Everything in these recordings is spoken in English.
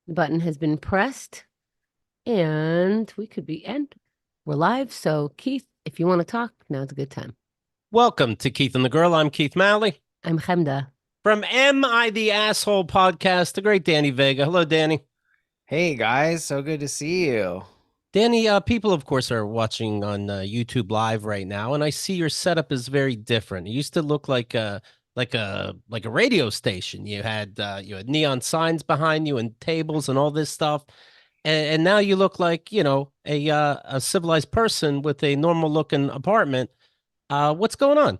The button has been pressed and we're live. So Keith, if you want to talk, now's a good time. Welcome to Keith and the Girl. I'm Keith Malley I'm Chemda. from Am I the Asshole podcast, the great Danny Vega. Hello, Danny. Hey guys, so good to see you. Danny, people, of course, are watching on YouTube Live right now, and I see your setup is very different. It used to look like a radio station. You had neon signs behind you and tables and all this stuff, and now you look like a civilized person with a normal looking apartment. What's going on?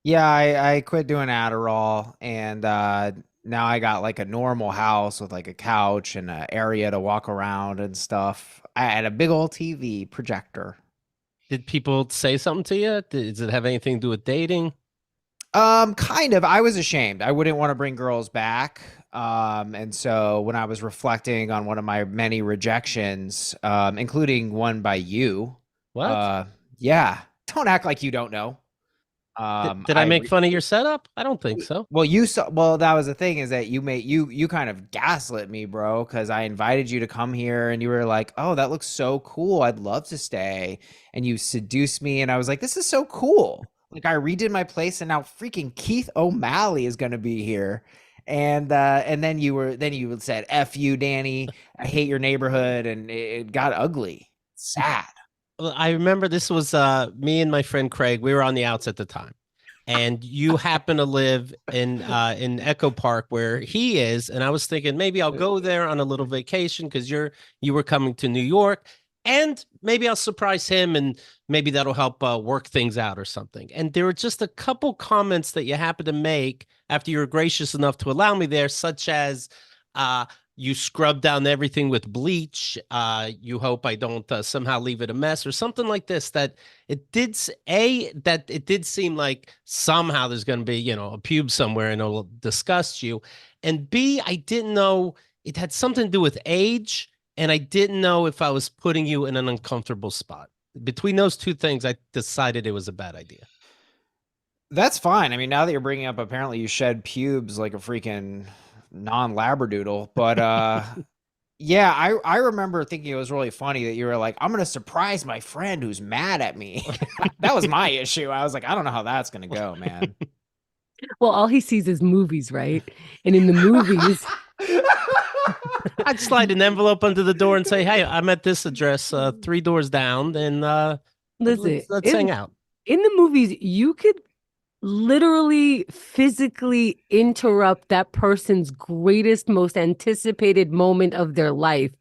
Yeah, I quit doing Adderall and now I got like a normal house with like a couch and an area to walk around and stuff. I had a big old TV projector. Did people say something to you? Does it have anything to do with dating? Kind of. I was ashamed. I wouldn't want to bring girls back. And so when I was reflecting on one of my many rejections, including one by you, What? uh, yeah, don't act like you don't know. Did I make fun of your setup? I don't think so. Well, you saw. Well, that was the thing is that you kind of gaslit me, bro, because I invited you to come here, and you were like, "Oh, that looks so cool. I'd love to stay." And you seduced me, and I was like, "This is so cool." Like I redid my place, and now freaking Keith O'Malley is gonna be here. And then you said, "F you, Danny. I hate your neighborhood," and it got ugly. Sad. Well, I remember this was me and my friend Craig. We were on the outs at the time, and you happen to live in Echo Park where he is. And I was thinking maybe I'll go there on a little vacation because you were coming to New York, and maybe I'll surprise him, and maybe that'll help work things out or something. And there were just a couple comments that you happened to make after you were gracious enough to allow me there, such as you scrub down everything with bleach. You hope I don't somehow leave it a mess or something like this. That it did seem like somehow there's going to be a pube somewhere and it'll disgust you. And B, I didn't know it had something to do with age, and I didn't know if I was putting you in an uncomfortable spot. Between those two things, I decided it was a bad idea. That's fine. I mean, now that you're bringing up, apparently you shed pubes like a freaking non-labradoodle. But yeah, I remember thinking it was really funny that you were like, I'm gonna surprise my friend who's mad at me. That was my issue. I was like, I don't know how that's gonna go, man. Well, all he sees is movies, right? And in the movies, I'd slide an envelope under the door and say, "Hey, I'm at this address, three doors down, and listen, let's hang out." in the movies, you could literally physically interrupt that person's greatest, most anticipated moment of their life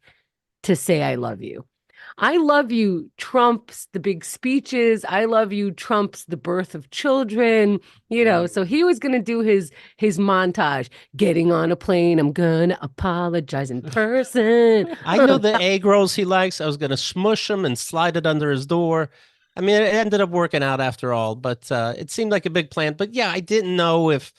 to say, I love you. I love you trumps the big speeches. I love you trumps the birth of children. So he was going to do his montage, getting on a plane. I'm going to apologize in person. I know the egg rolls he likes. I was going to smush them and slide it under his door. I mean, it ended up working out after all, but it seemed like a big plan. But yeah, I didn't know if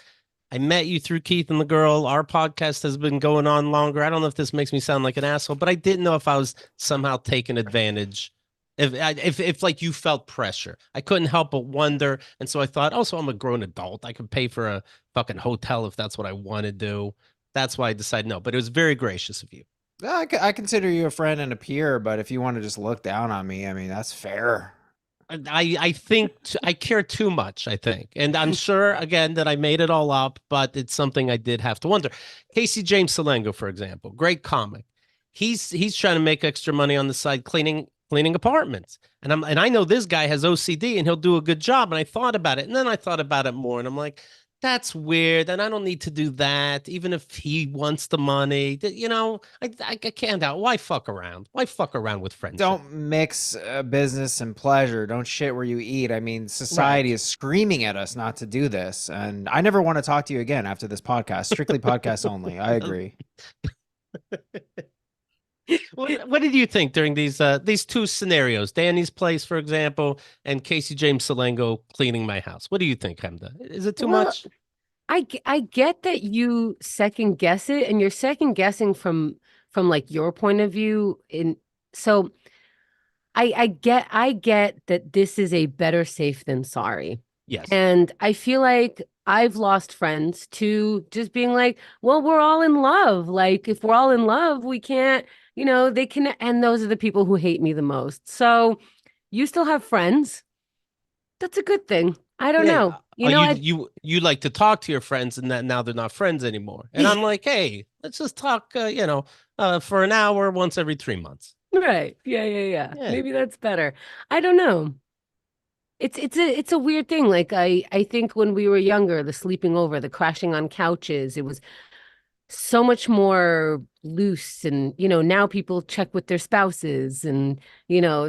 I met you through Keith and the Girl. Our podcast has been going on longer. I don't know if this makes me sound like an asshole, but I didn't know if I was somehow taking advantage. If like you felt pressure, I couldn't help but wonder. And so I thought, oh, so I'm a grown adult. I could pay for a fucking hotel if that's what I want to do. That's why I decided no. But it was very gracious of you. Yeah, I consider you a friend and a peer, but if you want to just look down on me, I mean, that's fair. I think I care too much, I think. And I'm sure, again, that I made it all up, but it's something I did have to wonder. Casey James Salengo, for example, great comic. He's trying to make extra money on the side cleaning apartments. And I know this guy has OCD and he'll do a good job. And I thought about it. And then I thought about it more. And I'm like, that's weird. And I don't need to do that, even if he wants the money. I can't out. Why fuck around? Why fuck around with friendship? Don't mix business and pleasure. Don't shit where you eat. I mean, Right. society is screaming at us not to do this. And I never want to talk to you again after this podcast. Strictly podcast only. I agree. What did you think during these two scenarios? Danny's place, for example, and Casey James Salengo cleaning my house. What do you think, Hemda? Is it too Well, much? I get that you second guess it, and you're second guessing from like your point of view. So I get that this is a better safe than sorry. Yes. And I feel like I've lost friends to just being like, well, we're all in love. Like, if we're all in love, we can't, they can, and those are the people who hate me the most. So you still have friends. That's a good thing. I don't Yeah. know. You like to talk to your friends, and that now they're not friends anymore. And I'm like, hey, let's just talk. For an hour once every 3 months. Right. Yeah. Yeah. Maybe that's better. I don't know. It's a weird thing. Like I think when we were younger, the sleeping over, the crashing on couches, it was so much more loose. And now people check with their spouses and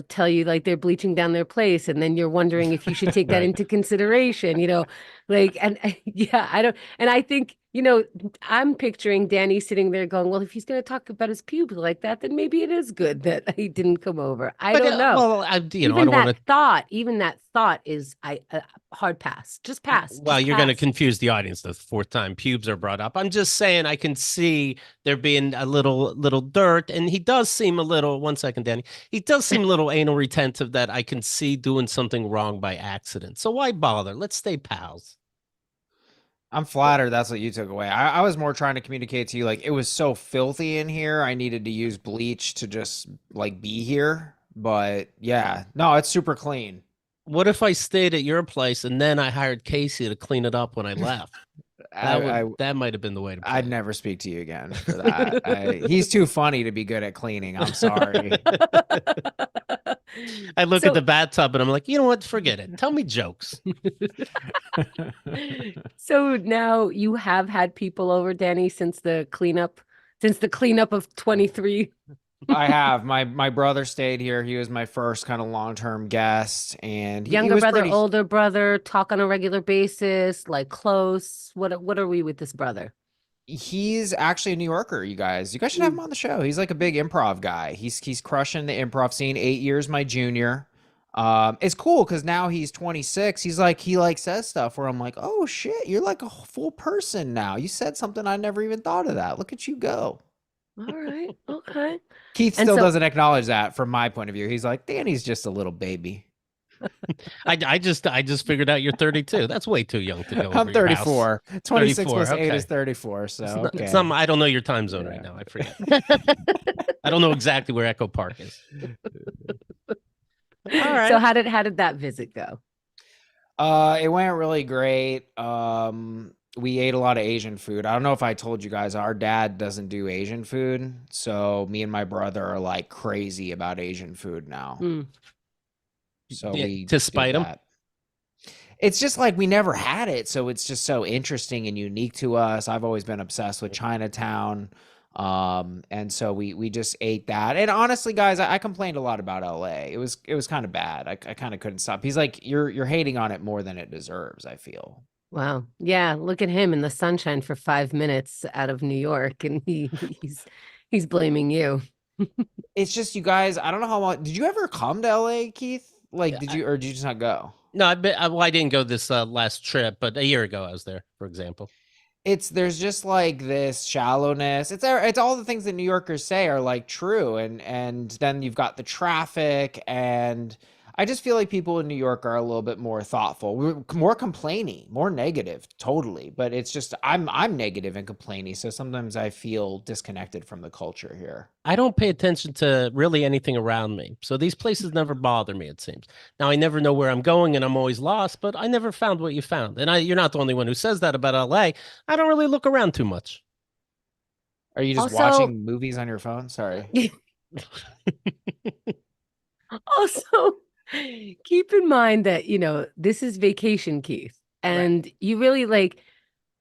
tell you like they're bleaching down their place, and then you're wondering if you should take that Right. into consideration, like, and yeah, I don't. And I think I'm picturing Danny sitting there going, well, if he's going to talk about his pubes like that, then maybe it is good that he didn't come over. I But don't know. well, I Even don't want to. even that thought is hard pass. Just pass. Well, Just you're going to pass. confuse the audience the fourth time pubes are brought up. I'm just saying I can see there being a little dirt, and he does seem a little. 1 second, Danny. He does seem a little anal retentive that I can see doing something wrong by accident. So why bother? Let's stay pals. I'm flattered that's what you took away. I was more trying to communicate to you like it was so filthy in here. I needed to use bleach to just like be here. But yeah, no, it's super clean. What if I stayed at your place and then I hired Casey to clean it up when I left? I That might have been the way to play I'd never speak to you again for that. He's too funny to be good at cleaning. I'm sorry. I look at So the bathtub and I'm like, you know what? Forget it. Tell me jokes. so now you have had people over, Danny, since the cleanup of 23. I have. My brother stayed here. He was my first kind of long-term guest, and he Younger was brother, pretty. older brother, talk on a regular basis, like close. What are we with this brother? He's actually a New Yorker, you guys. You guys should have him on the show. He's like a big improv guy. He's crushing the improv scene. 8 years my junior. It's cool because now he's 26. He says stuff where I'm like, oh shit, you're like a full person now. You said something I never even thought of that. Look at you go. All right. Okay. Keith And still so doesn't acknowledge that from my point of view. He's like, Danny's just a little baby. I just figured out you're 32. That's way too young to go over I'm your house. 34. 26 34. plus 8 Okay. is 34. So okay. I don't know your time zone right Yeah. now. I forget. I don't know exactly where Echo Park is. All right. so how did that visit go? It went really great. We ate a lot of Asian food. I don't know if I told you guys, our dad doesn't do Asian food. So me and my brother are like crazy about Asian food now. Mm. So Yeah, we to spite did him. that. It's just like we never had it, so it's just so interesting and unique to us. I've always been obsessed with Chinatown. And so we just ate that. And honestly, guys, I complained a lot about LA. It was kind of bad. I kind of couldn't stop. He's like, you're hating on it more than it deserves, I feel. Wow. Yeah, look at him in the sunshine for 5 minutes out of New York, and he's blaming you. It's just you guys, I don't know how long did you ever come to LA, Keith? Like, Yeah, or did you just not go? No, I didn't go this last trip, but a year ago I was there, for example. There's just like this shallowness. It's all the things that New Yorkers say are like true, and then you've got the traffic, and I just feel like people in New York are a little bit more thoughtful. We're more complaining, more negative, totally. But it's just I'm negative and complaining, so sometimes I feel disconnected from the culture here. I don't pay attention to really anything around me. So these places never bother me, it seems. Now, I never know where I'm going and I'm always lost, but I never found what you found. And you're not the only one who says that about LA. I don't really look around too much. Are you just Also, watching movies on your phone? Sorry. also keep in mind that, this is vacation, Keith. Right. And you really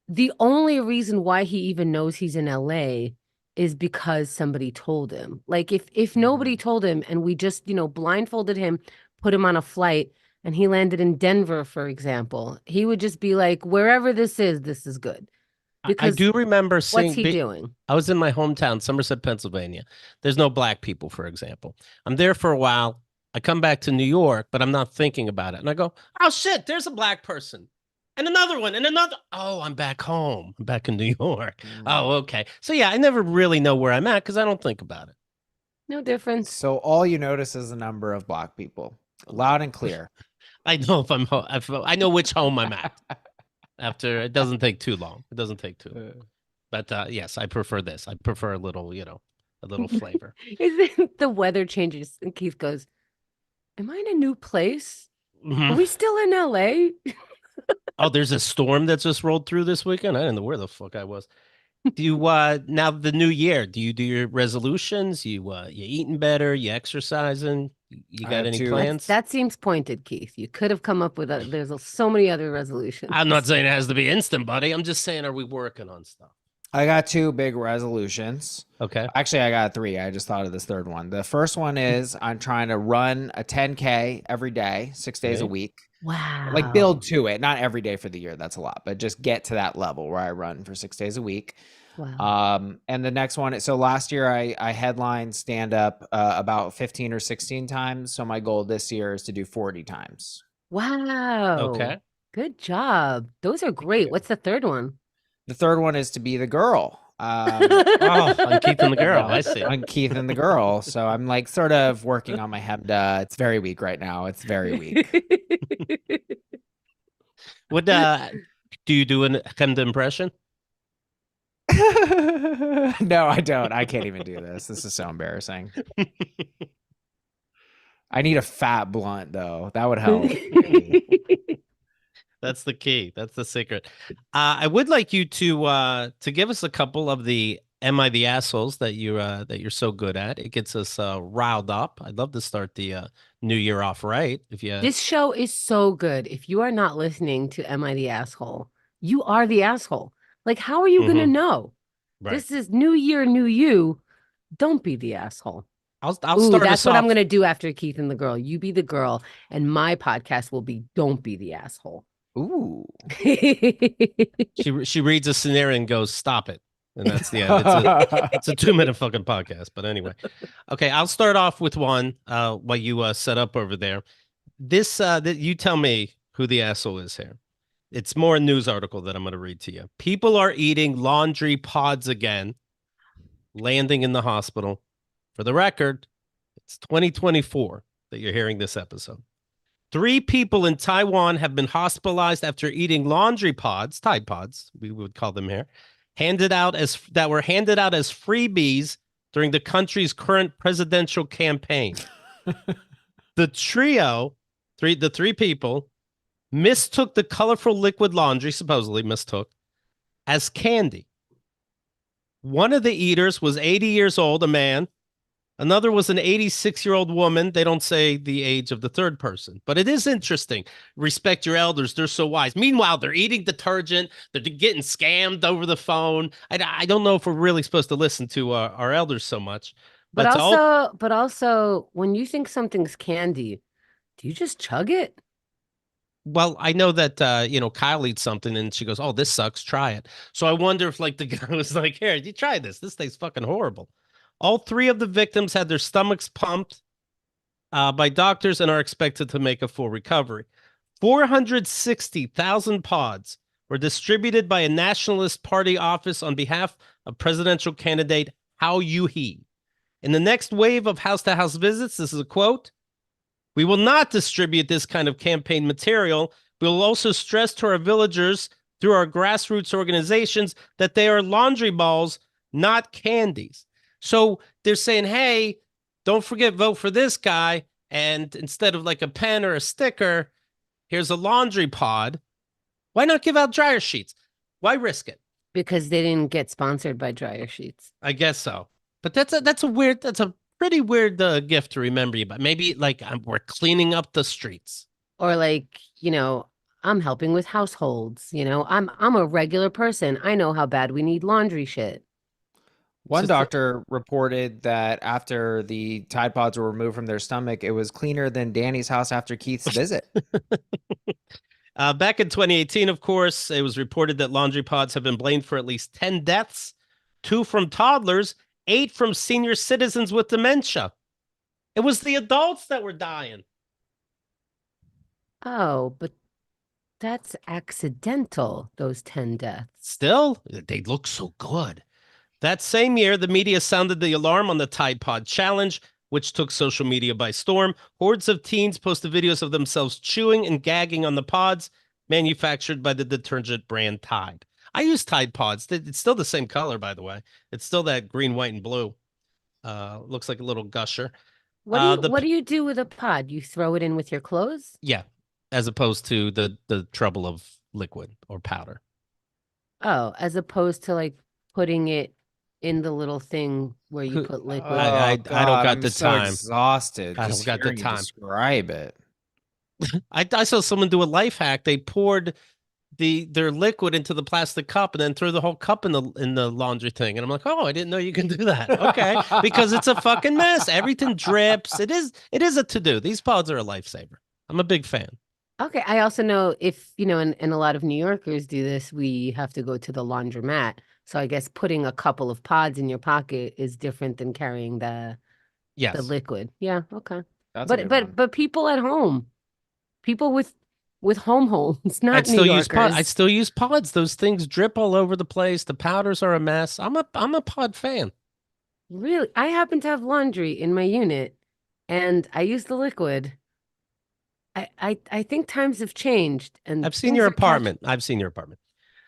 the only reason why he even knows he's in LA is because somebody told him. Like if nobody told him and we just, blindfolded him, put him on a flight, and he landed in Denver, for example, he would just be like, wherever this is good. I Because do remember what's seeing. he doing? I was in my hometown, Somerset, Pennsylvania. There's no black people, for example. I'm there for a while. I come back to New York, but I'm not thinking about it. And I go, oh, shit, there's a black person. And another one, and another. Oh, I'm back home. I'm back in New York. Oh, okay. So, yeah, I never really know where I'm at because I don't think about it. No difference. So all you notice is the number of black people, loud and clear. I know if I know which home I'm at. After it doesn't take too long. It doesn't take too long. But yes, I prefer this. I prefer a little, a little flavor. Isn't the weather changes and Keith goes, am I in a new place? Are Mhm. we still in LA? Oh, there's a storm that just rolled through this weekend. I didn't know where the fuck I was. Do you now the new year? Do you do your resolutions? You eating better? You exercising? You I got have any two. plans? That seems pointed, Keith. You could have come up with so many other resolutions. I'm not saying it has to be instant, buddy. I'm just saying, are we working on stuff? I got two big resolutions. Okay. Actually, I got three. I just thought of this third one. The first one is I'm trying to run a 10K every day, 6 days a Okay. week. Wow. Like build to it, not every day for the year. That's a lot, but just get to that level where I run for 6 days a week. Wow. And the next one, so last year I headlined stand up about 15 or 16 times. So my goal this year is to do 40 times. Wow. Okay. Good job. Those are great. What's the third one? The third one is to be the girl. Oh, I'm keeping the girl. I see. I'm Keith and the girl. So I'm like sort of working on my Hemda. It's very weak right now. It's very weak. What do you do an Hemda impression? No, I don't. I can't even do this. This is so embarrassing. I need a fat blunt though. That would help. That's the key. That's the secret. I would like you to give us a couple of the "Am I the assholes" that you're so good at. It gets us riled up. I'd love to start the new year off right. If you This show is so good. If you are not listening to Am I the Asshole, you are the asshole. Like, how are you going to know? Right. This is New Year, New You. Don't be the asshole. I'll Ooh, start that's us what off. I'm going to do after Keith and the girl. You be the girl, and my podcast will be Don't Be the Asshole. Ooh. She reads a scenario and goes, "Stop it," and that's the end. It's a 2-minute fucking podcast. But anyway, okay, I'll start off with one while you set up over there. This that you tell me who the asshole is here. It's more a news article that I'm going to read to you. People are eating laundry pods again, landing in the hospital. For the record, it's 2024 that you're hearing this episode. 3 people in Taiwan have been hospitalized after eating laundry pods, Tide Pods, we would call them here, that were handed out as freebies during the country's current presidential campaign. The trio, the three people, mistook the colorful liquid laundry, supposedly mistook, as candy. One of the eaters was 80 years old, a man. Another was an 86-year-old woman. They don't say the age of the third person, but it is interesting. Respect your elders. They're so wise. Meanwhile, they're eating detergent. They're getting scammed over the phone. I don't know if we're really supposed to listen to our elders so much. But also, when you think something's candy, do you just chug it? Well, I know that Kyle eats something and she goes, "Oh, this sucks. Try it." So I wonder if like the guy was like, "Here, you try this. This tastes fucking horrible." All 3 of the victims had their stomachs pumped by doctors and are expected to make a full recovery. 460,000 pods were distributed by a Nationalist Party office on behalf of presidential candidate Hao Yu-hee. In the next wave of house-to-house visits, this is a quote, "We will not distribute this kind of campaign material. We will also stress to our villagers through our grassroots organizations that they are laundry balls, not candies." So they're saying, hey, don't forget, vote for this guy. And instead of like a pen or a sticker, here's a laundry pod. Why not give out dryer sheets? Why risk it? Because they didn't get sponsored by dryer sheets. I guess so. But that's a pretty weird gift to remember you. But maybe like we're cleaning up the streets. Or like, I'm helping with households. I'm a regular person. I know how bad we need laundry shit. One doctor reported that after the Tide Pods were removed from their stomach, it was cleaner than Danny's house after Keith's visit. Back in 2018, of course, it was reported that laundry pods have been blamed for at least 10 deaths, 2 from toddlers, 8 from senior citizens with dementia. It was the adults that were dying. Oh, but that's accidental, those 10 deaths. Still, they look so good. That same year, the media sounded the alarm on the Tide Pod Challenge, which took social media by storm. Hordes of teens posted videos of themselves chewing and gagging on the pods. manufactured by the detergent brand Tide. I use Tide Pods. It's still the same color, by the way. It's still that green, white, and blue. Looks like a little gusher. What do you do with a pod? You throw it in with your clothes? Yeah, as opposed to the trouble of liquid or powder. Oh, as opposed to like putting it in the little thing where you Who- put liquid. I don't got I'm the so time. exhausted. I Just don't got the hearing you time. describe it. I saw someone do a life hack. They poured their liquid into the plastic cup and then threw the whole cup in the laundry thing. And I'm like, oh, I didn't know you can do that. Okay, because it's a fucking mess. Everything drips. It is a to do. These pods are a lifesaver. I'm a big fan. Okay, I also know if, and a lot of New Yorkers do this, we have to go to the laundromat. So I guess putting a couple of pods in your pocket is different than carrying the Yes. liquid. Yeah, okay. That's a good one. But people at home, people with homes, not I'd New still use Yorkers. I still use pods. Those things drip all over the place. The powders are a mess. I'm a pod fan. Really, I happen to have laundry in my unit, and I use the liquid. I think times have changed, and I've seen things your are catch- apartment. I've seen your apartment.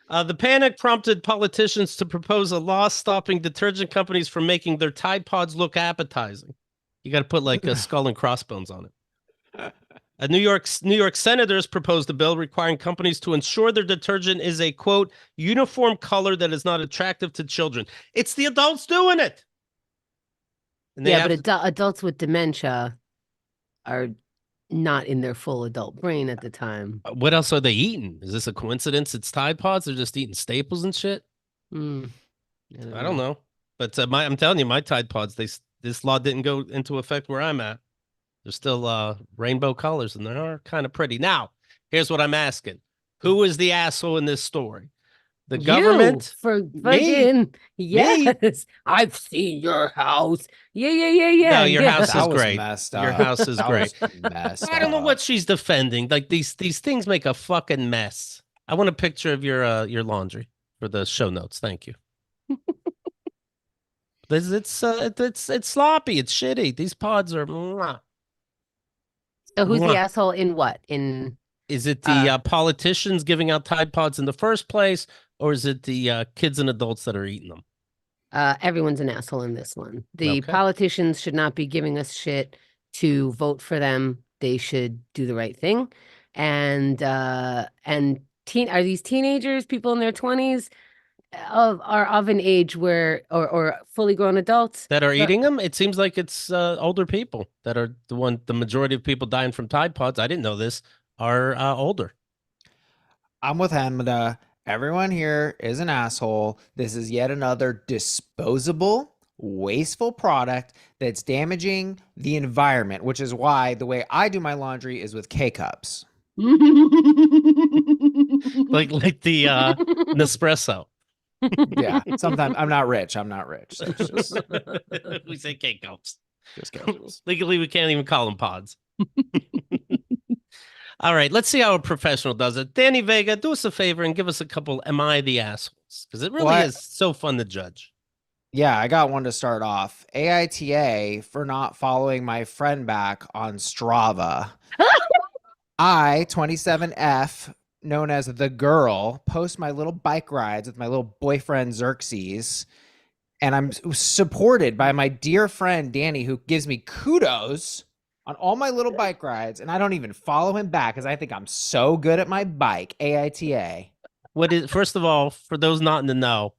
The panic prompted politicians to propose a law stopping detergent companies from making their Tide Pods look appetizing. You got to put like a skull and crossbones on it. New York senators proposed a bill requiring companies to ensure their detergent is a, quote, uniform color that is not attractive to children. It's the adults doing it. And Yeah, but adults with dementia are not in their full adult brain at the time. What else are they eating? Is this a coincidence? It's Tide Pods. They're just eating staples and shit. I don't know. But I'm telling you, my Tide Pods, this law didn't go into effect where I'm at. They're still rainbow colors, and they are kind of pretty. Now, here's what I'm asking: who is the asshole in this story? The government? For Me? fucking yes. I've seen your house. Yeah. No, your house That is was great. messed Your up. house is That great. was messed I don't know up. what she's defending. Like these things make a fucking mess. I want a picture of your laundry for the show notes. Thank you. It's sloppy. It's shitty. These pods are. Mwah. So who's the Mwah. asshole in what? In Is it the politicians giving out Tide Pods in the first place, or is it the kids and adults that are eating them? everyone's an asshole in this one. The Okay. politicians should not be giving us shit to vote for them. They should do the right thing. And are these teenagers, people in their 20s, are of an age where or fully grown adults That are eating them? It seems like it's older people that are the majority of people dying from Tide Pods. I didn't know this are older. I'm with Hamada. Everyone here is an asshole. This is yet another disposable, wasteful product that's damaging the environment, which is why the way I do my laundry is with K-cups. Like the Nespresso. Yeah. Sometimes I'm not rich. So it's just We say K-cups. just K-cups. Legally, we can't even call them pods. All right, let's see how a professional does it. Danny Vega, do us a favor and give us a couple Am I the Assholes? Because it really is so fun to judge. Yeah, I got one to start off. AITA for not following my friend back on Strava. I, 27F, known as the girl, post my little bike rides with my little boyfriend Xerxes. And I'm supported by my dear friend Danny, who gives me kudos on all my little bike rides. And I don't even follow him back because I think I'm so good at my bike. AITA. First of all, for those not in the know,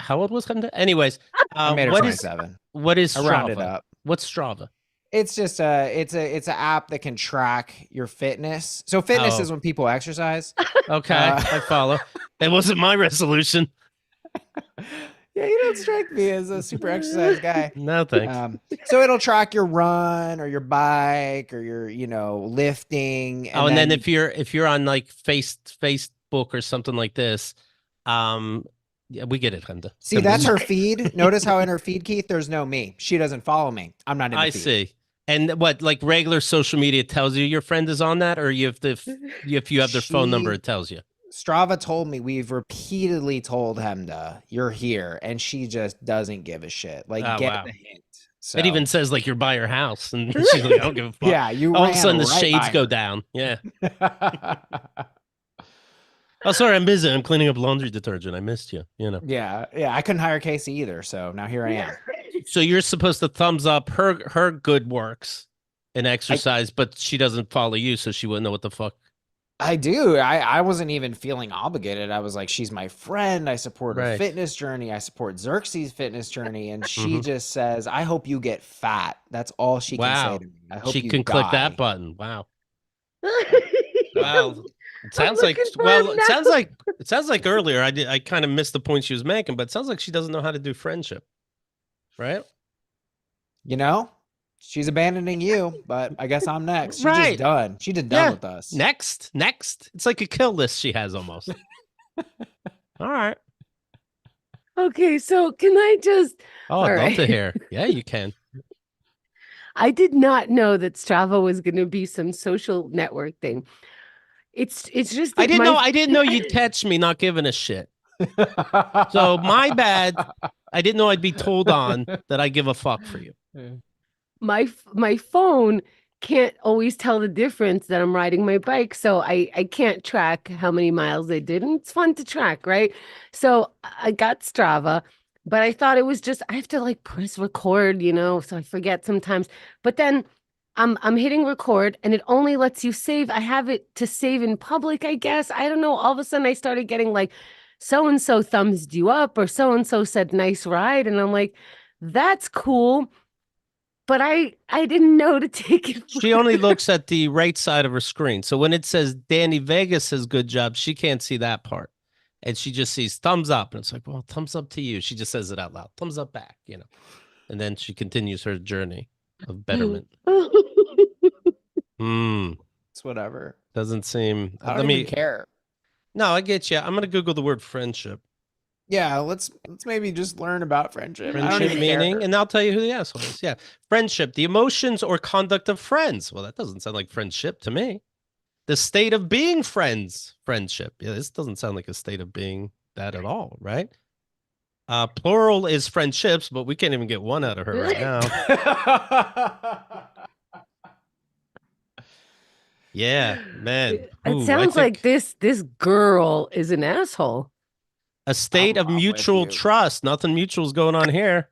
how old was Hamda? Anyways, I made her 27. What is Strava? I rounded up. What's Strava? It's just it's an app that can track your fitness. So fitness is when people exercise. Okay, I follow. That wasn't my resolution. Yeah, you don't strike me as a super exercise guy. No thanks. So it'll track your run or your bike or your lifting. And then if you're on like Facebook or something like this, yeah, we get it, Hamda. See, that's her feed. Notice how in her feed, Keith, there's no me. She doesn't follow me. I'm not in the feed. See. And what, like regular social media tells you your friend is on that, or if you have their phone number, it tells you. Strava told me we've repeatedly told Hemda, you're here, and she just doesn't give a shit. Like, get the hint. So It even says like you're by her house, and she's like, I don't give a fuck. yeah, you All of a ran sudden, the right shades by go her. down. Yeah. Oh, sorry, I'm busy. I'm cleaning up laundry detergent. I missed you. You know. Yeah, I couldn't hire Casey either, so now here I am. So you're supposed to thumbs up her good works and exercise, but she doesn't follow you, so she wouldn't know what the fuck. I do. I wasn't even feeling obligated. I was like, she's my friend. I support her Right. fitness journey. I support Xerxes' fitness journey. And she Mhm. just says, I hope you get fat. That's all she can say Wow. to me. I hope She you can click that die. button. Wow. So, Well, it I'm sounds like looking for him it sounds like earlier I kind of missed the point she was making, but it sounds like she doesn't know how to do friendship. Right? you know, she's abandoning you, but I guess I'm next. She's just Right. done. She just Yeah. done with us. Next. It's like a kill list she has almost. All right. Okay, so can I just Oh, All I'd love right. to hear. Yeah, you can. I did not know that Strava was going to be some social network thing. It's just that I didn't know you'd catch me not giving a shit. So my bad. I didn't know I'd be told on that I give a fuck for you. my phone can't always tell the difference that I'm riding my bike, so I can't track how many miles I did, and it's fun to track, right? So I got Strava, but I thought it was just I have to like press record, so I forget sometimes. But then I'm hitting record and it only lets you save. I have it to save in public, I guess. I don't know. All of a sudden I started getting like so and so thumbs you up or so and so said nice ride, and I'm like, that's cool. But I didn't know to take it. She only looks at the right side of her screen. So when it says Danny Vega says good job, she can't see that part. And she just sees thumbs up. And it's like, well, thumbs up to you. She just says it out loud. Thumbs up back, And then she continues her journey of betterment. It's whatever. Doesn't seem. I don't even care. No, I get you. I'm going to Google the word friendship. Yeah, let's maybe just learn about friendship. I don't Friendship even meaning, care. and I'll tell you who the asshole is. Yeah. Friendship, the emotions or conduct of friends. Well, that doesn't sound like friendship to me. The state of being friends, friendship. Yeah, this doesn't sound like a state of being that at all, right? Plural is friendships, but we can't even get one out of her right now. Yeah, man. It sounds like this girl is an asshole. A state of I'm with mutual you. trust. Nothing mutual is going on here.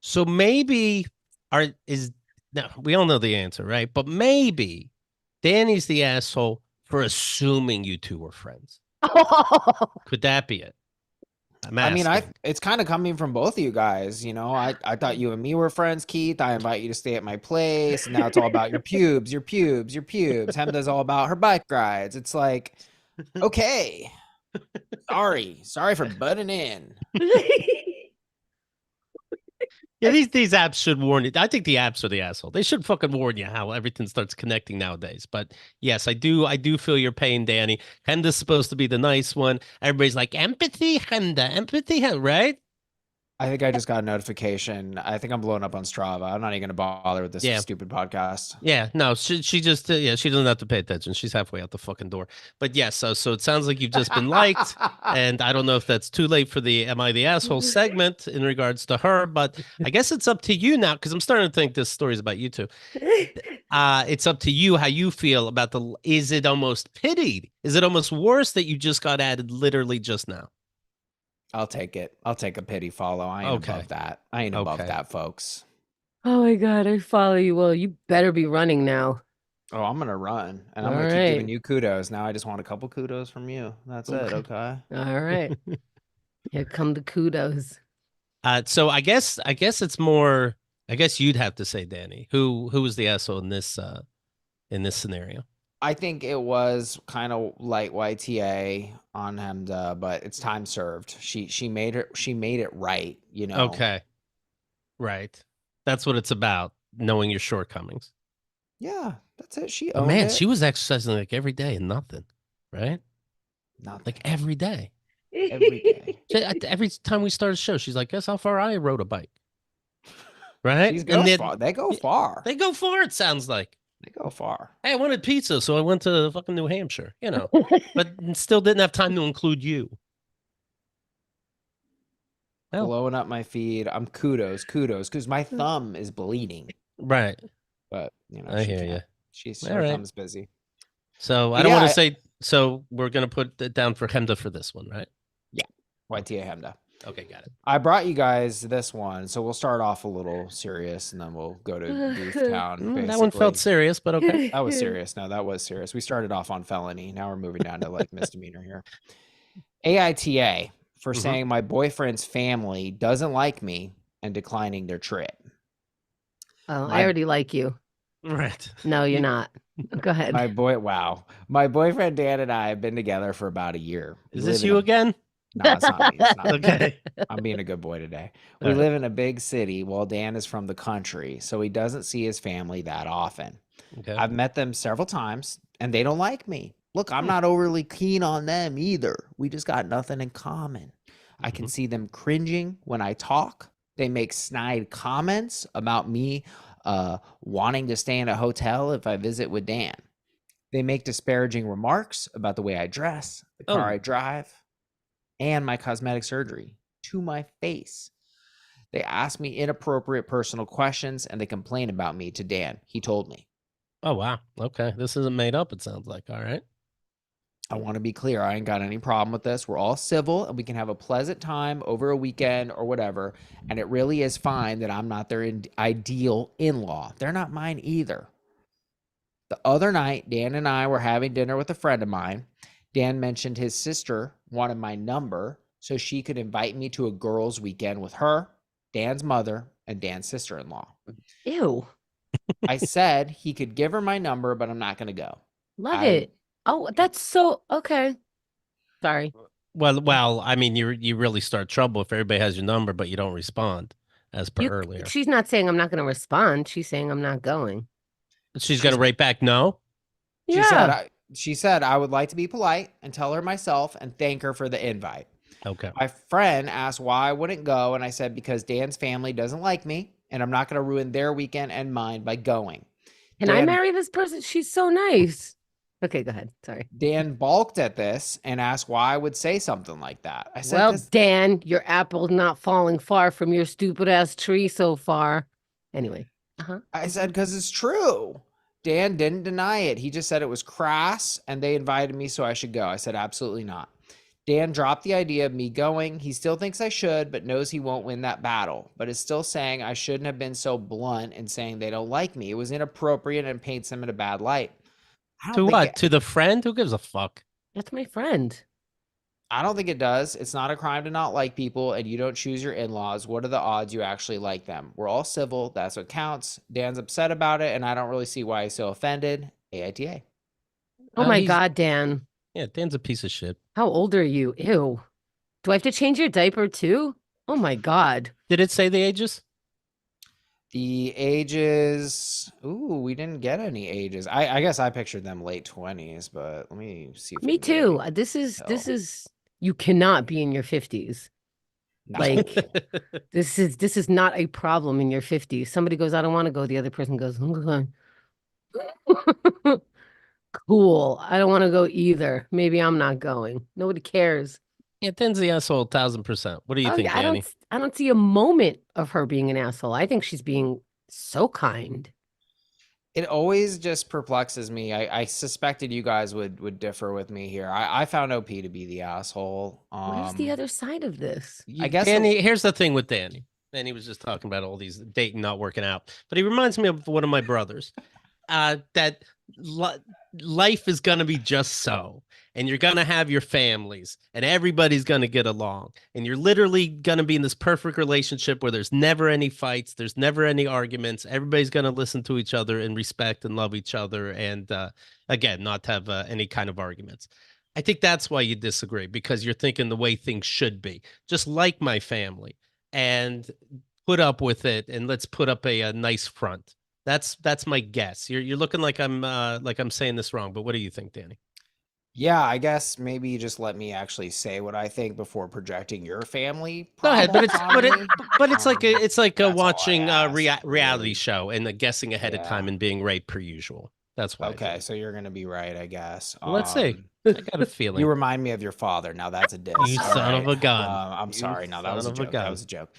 So maybe no, we all know the answer, right? But maybe Danny's the asshole for assuming you two were friends. Could that be it? I mean, it's kind of coming from both of you guys. I thought you and me were friends, Keith. I invite you to stay at my place, and now it's all about your pubes. Hemda's all about her bike rides. It's like, okay, sorry for butting in. Yeah, these apps should warn you. I think the apps are the asshole. They should fucking warn you how everything starts connecting nowadays. But yes, I do feel your pain, Danny. Hemda's supposed to be the nice one. Everybody's like, empathy, Hemda, empathy, right? I think I just got a notification. I think I'm blowing up on Strava. I'm not even gonna bother with this stupid podcast. Yeah, no, she just she doesn't have to pay attention. She's halfway out the fucking door. But yes, so it sounds like you've just been liked, and I don't know if that's too late for the "Am I the asshole" segment in regards to her, but I guess it's up to you now because I'm starting to think this story is about you two. It's up to you how you feel about is it almost pitied? Is it almost worse that you just got added literally just now? I'll take it. I'll take a pity follow. I ain't above that. I ain't above that, folks. Oh my God, I follow you. Well, you better be running now. Oh, I'm gonna run, and I'm gonna keep giving you kudos. Now I just want a couple kudos from you. That's it. Okay. All right. Here come the kudos. So I guess it's more. I guess you'd have to say, Danny, who was the asshole in this scenario? I think it was kind of like YTA on Hemda, but it's time served. She made it right, Okay. Right. That's what it's about, knowing your shortcomings. Yeah, that's it. She owned man, it. she was exercising like every day and nothing, right? Nothing. Like every day. Every day. Every time we start a show, she's like, guess how far I rode a bike. Right? Far. They go far. They go far, it sounds like. They go far. Hey, I wanted pizza, so I went to fucking New Hampshire, but still didn't have time to include you. Oh, blowing up my feed. I'm kudos because my thumb is bleeding, right. but you know I she hear you. can't. She's All her right. thumb's busy. So I But don't yeah, want to say. So we're gonna put it down for Hemda for this one, right? yeah, YTA Hemda. Okay, got it. I brought you guys this one, so we'll start off a little serious, and then we'll go to Goof Town. That one felt Basically, serious, but okay. that was serious. No, that was serious. We started off on felony. Now we're moving down to like misdemeanor here. AITA for Mhm. saying my boyfriend's family doesn't like me and declining their trip. Oh, I My already like you. Right. No, you're You- not. Go ahead. wow. My boyfriend Dan and I have been together for about a year. We Is this live in you a again? No, it's not me. It's not me. Okay. I'm being a good boy today. All We right. live in a big city while Dan is from the country, so he doesn't see his family that often. Okay. I've met them several times and they don't like me. Look, I'm Hmm. not overly keen on them either. We just got nothing in common. I can Mhm. see them cringing when I talk. They make snide comments about me wanting to stay in a hotel if I visit with Dan. They make disparaging remarks about the way I dress, the car Oh, I drive, and my cosmetic surgery to my face. They ask me inappropriate personal questions and they complain about me to Dan. He told me. oh wow. Okay. This isn't made up, it sounds like. All right. I want to be clear. I ain't got any problem with this. We're all civil and we can have a pleasant time over a weekend or whatever. And it really is fine that I'm not their ideal in law. They're not mine either. The other night, Dan and I were having dinner with a friend of mine. Dan mentioned his sister wanted my number so she could invite me to a girls' weekend with her, Dan's mother, and Dan's sister in law. Ew. I said he could give her my number, but I'm not going to go. Love I it. Oh, that's so okay. Sorry. Well, I mean, you really start trouble if everybody has your number, but you don't respond, as per earlier. She's not saying I'm not going to respond. She's saying I'm not going. She's She's gonna write back no. Yeah. she said I would like to be polite and tell her myself and thank her for the invite. Okay. My friend asked why I wouldn't go, and I said because Dan's family doesn't like me, and I'm not going to ruin their weekend and mine by going. Can I Dan marry this person? She's so nice. Okay, go ahead. Sorry. Dan balked at this and asked why I would say something like that. I said, Well, 'Cause Dan, your apple's not falling far from your stupid ass tree so far. Anyway. Uh-huh. I said, because it's true. Dan didn't deny it. He just said it was crass and they invited me, so I should go. I said, absolutely not. Dan dropped the idea of me going. He still thinks I should, but knows he won't win that battle, but is still saying I shouldn't have been so blunt in saying they don't like me. It was inappropriate and paints him in a bad light. I To don't think what? To the friend? Who gives a fuck? That's my friend. I don't think it does. It's not a crime to not like people, and you don't choose your in-laws. What are the odds you actually like them? We're all civil. That's what counts. Dan's upset about it, and I don't really see why he's so offended. AITA. Oh my He's God, Dan. yeah, Dan's a piece of shit. How old are you? Ew. Do I have to change your diaper too? Oh my God. Did it say the ages? The ages. Ooh, we didn't get any ages. I guess I pictured them late 20s, but let me see if I Me can get too. any This help. is you cannot be in your 50s. No. Like this is not a problem in your 50s. Somebody goes, I don't want to go. The other person goes, okay. Cool. I don't want to go either. Maybe I'm not going. Nobody cares. Yeah, Dan's the asshole 1000%. What do you Oh, think, yeah, Danny? I don't see a moment of her being an asshole. I think she's being so kind. It always just perplexes me. I suspected you guys would differ with me here. I found OP to be the asshole. What is the other side of this? I guess Danny, here's the thing with Danny. And he was just talking about all these dating not working out. But he reminds me of one of my brothers. That life is going to be just so. And you're going to have your families. And everybody's going to get along. And you're literally going to be in this perfect relationship where there's never any fights. There's never any arguments. Everybody's going to listen to each other and respect and love each other. And again, not to have any kind of arguments. I think that's why you disagree, because you're thinking the way things should be. Just like my family. And put up with it, and let's put up a nice front. That's my guess. You're looking like I'm saying this wrong, but what do you think, Danny? Yeah, I guess maybe you just let me actually say what I think before projecting your family Go ahead, but problems on me. it's like it's like That's all I watching a ask, reality really. show and guessing ahead of time Yeah. and being right per usual. That's why. I Okay, did so you're gonna be right, I guess. it. Let's see. I got a You feeling. remind me of your father. Now that's a diss. You All son of right. a gun. I'm You sorry. No, that son was a of a joke. That gun. was a joke.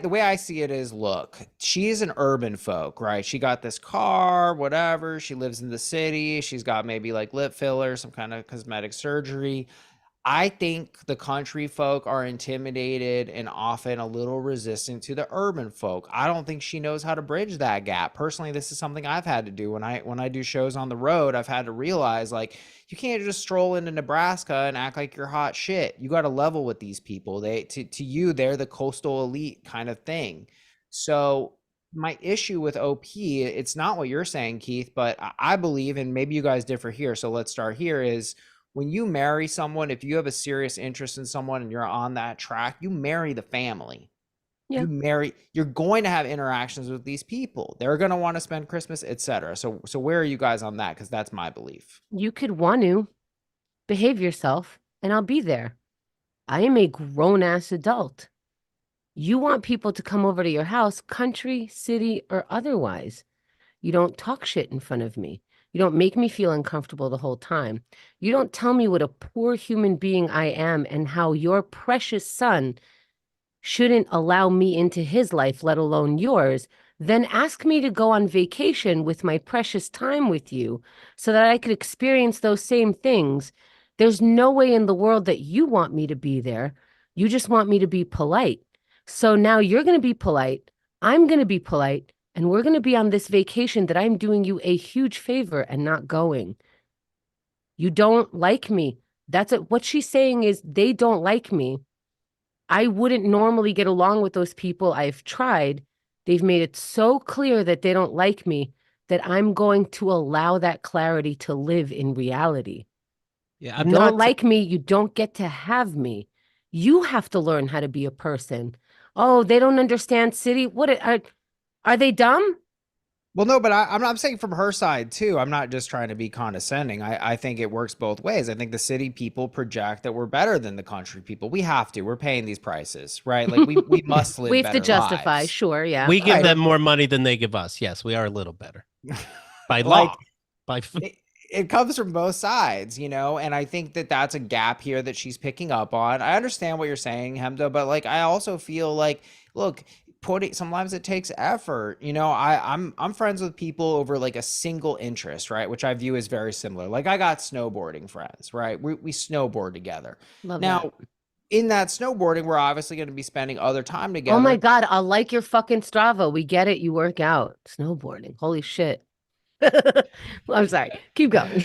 The way I see it is, look, she is an urban folk, right? She got this car, whatever. She lives in the city. She's got maybe like lip filler, some kind of cosmetic surgery. I think the country folk are intimidated and often a little resistant to the urban folk. I don't think she knows how to bridge that gap. Personally, this is something I've had to do when I do shows on the road. I've had to realize like you can't just stroll into Nebraska and act like you're hot shit. You got to level with these people. To you, they're the coastal elite kind of thing. So my issue with OP, it's not what you're saying, Keith, but I believe, and maybe you guys differ here. So let's start here is when you marry someone, if you have a serious interest in someone and you're on that track, you marry the family. Yeah. You're going to have interactions with these people. They're going to want to spend Christmas, etc. So where are you guys on that? Because that's my belief. You could want to behave yourself and I'll be there. I am a grown ass adult. You want people to come over to your house, country, city, or otherwise. You don't talk shit in front of me. You don't make me feel uncomfortable the whole time. You don't tell me what a poor human being I am and how your precious son shouldn't allow me into his life, let alone yours. Then ask me to go on vacation with my precious time with you so that I could experience those same things. There's no way in the world that you want me to be there. You just want me to be polite. So now you're going to be polite. I'm going to be polite. And we're going to be on this vacation that I'm doing you a huge favor and not going. You don't like me. What she's saying is they don't like me. I wouldn't normally get along with those people. I've tried. They've made it so clear that they don't like me that I'm going to allow that clarity to live in reality. Yeah, You I'm don't not. like me. You don't get to have me. You have to learn how to be a person. Oh, they don't understand city. Are they dumb? Well, no, but I'm saying from her side too. I'm not just trying to be condescending. I think it works both ways. I think the city people project that we're better than the country people. We have to. We're paying these prices, right? Like we must We live have to better justify. lives. Sure. Yeah. We give Right. them more money than they give us. Yes, we are a little better by Like law. By it comes from both sides, and I think that that's a gap here that she's picking up on. I understand what you're saying, Hemda, but like I also feel like, look, putting sometimes it takes effort. I'm friends with people over like a single interest, right? Which I view as very similar. Like I got snowboarding friends, right? We snowboard together. Love that. Now, in that snowboarding, we're obviously going to be spending other time Oh my together. God. I'll like your fucking Strava. We get it. You work out. Snowboarding. Holy shit. I'm sorry. Keep going.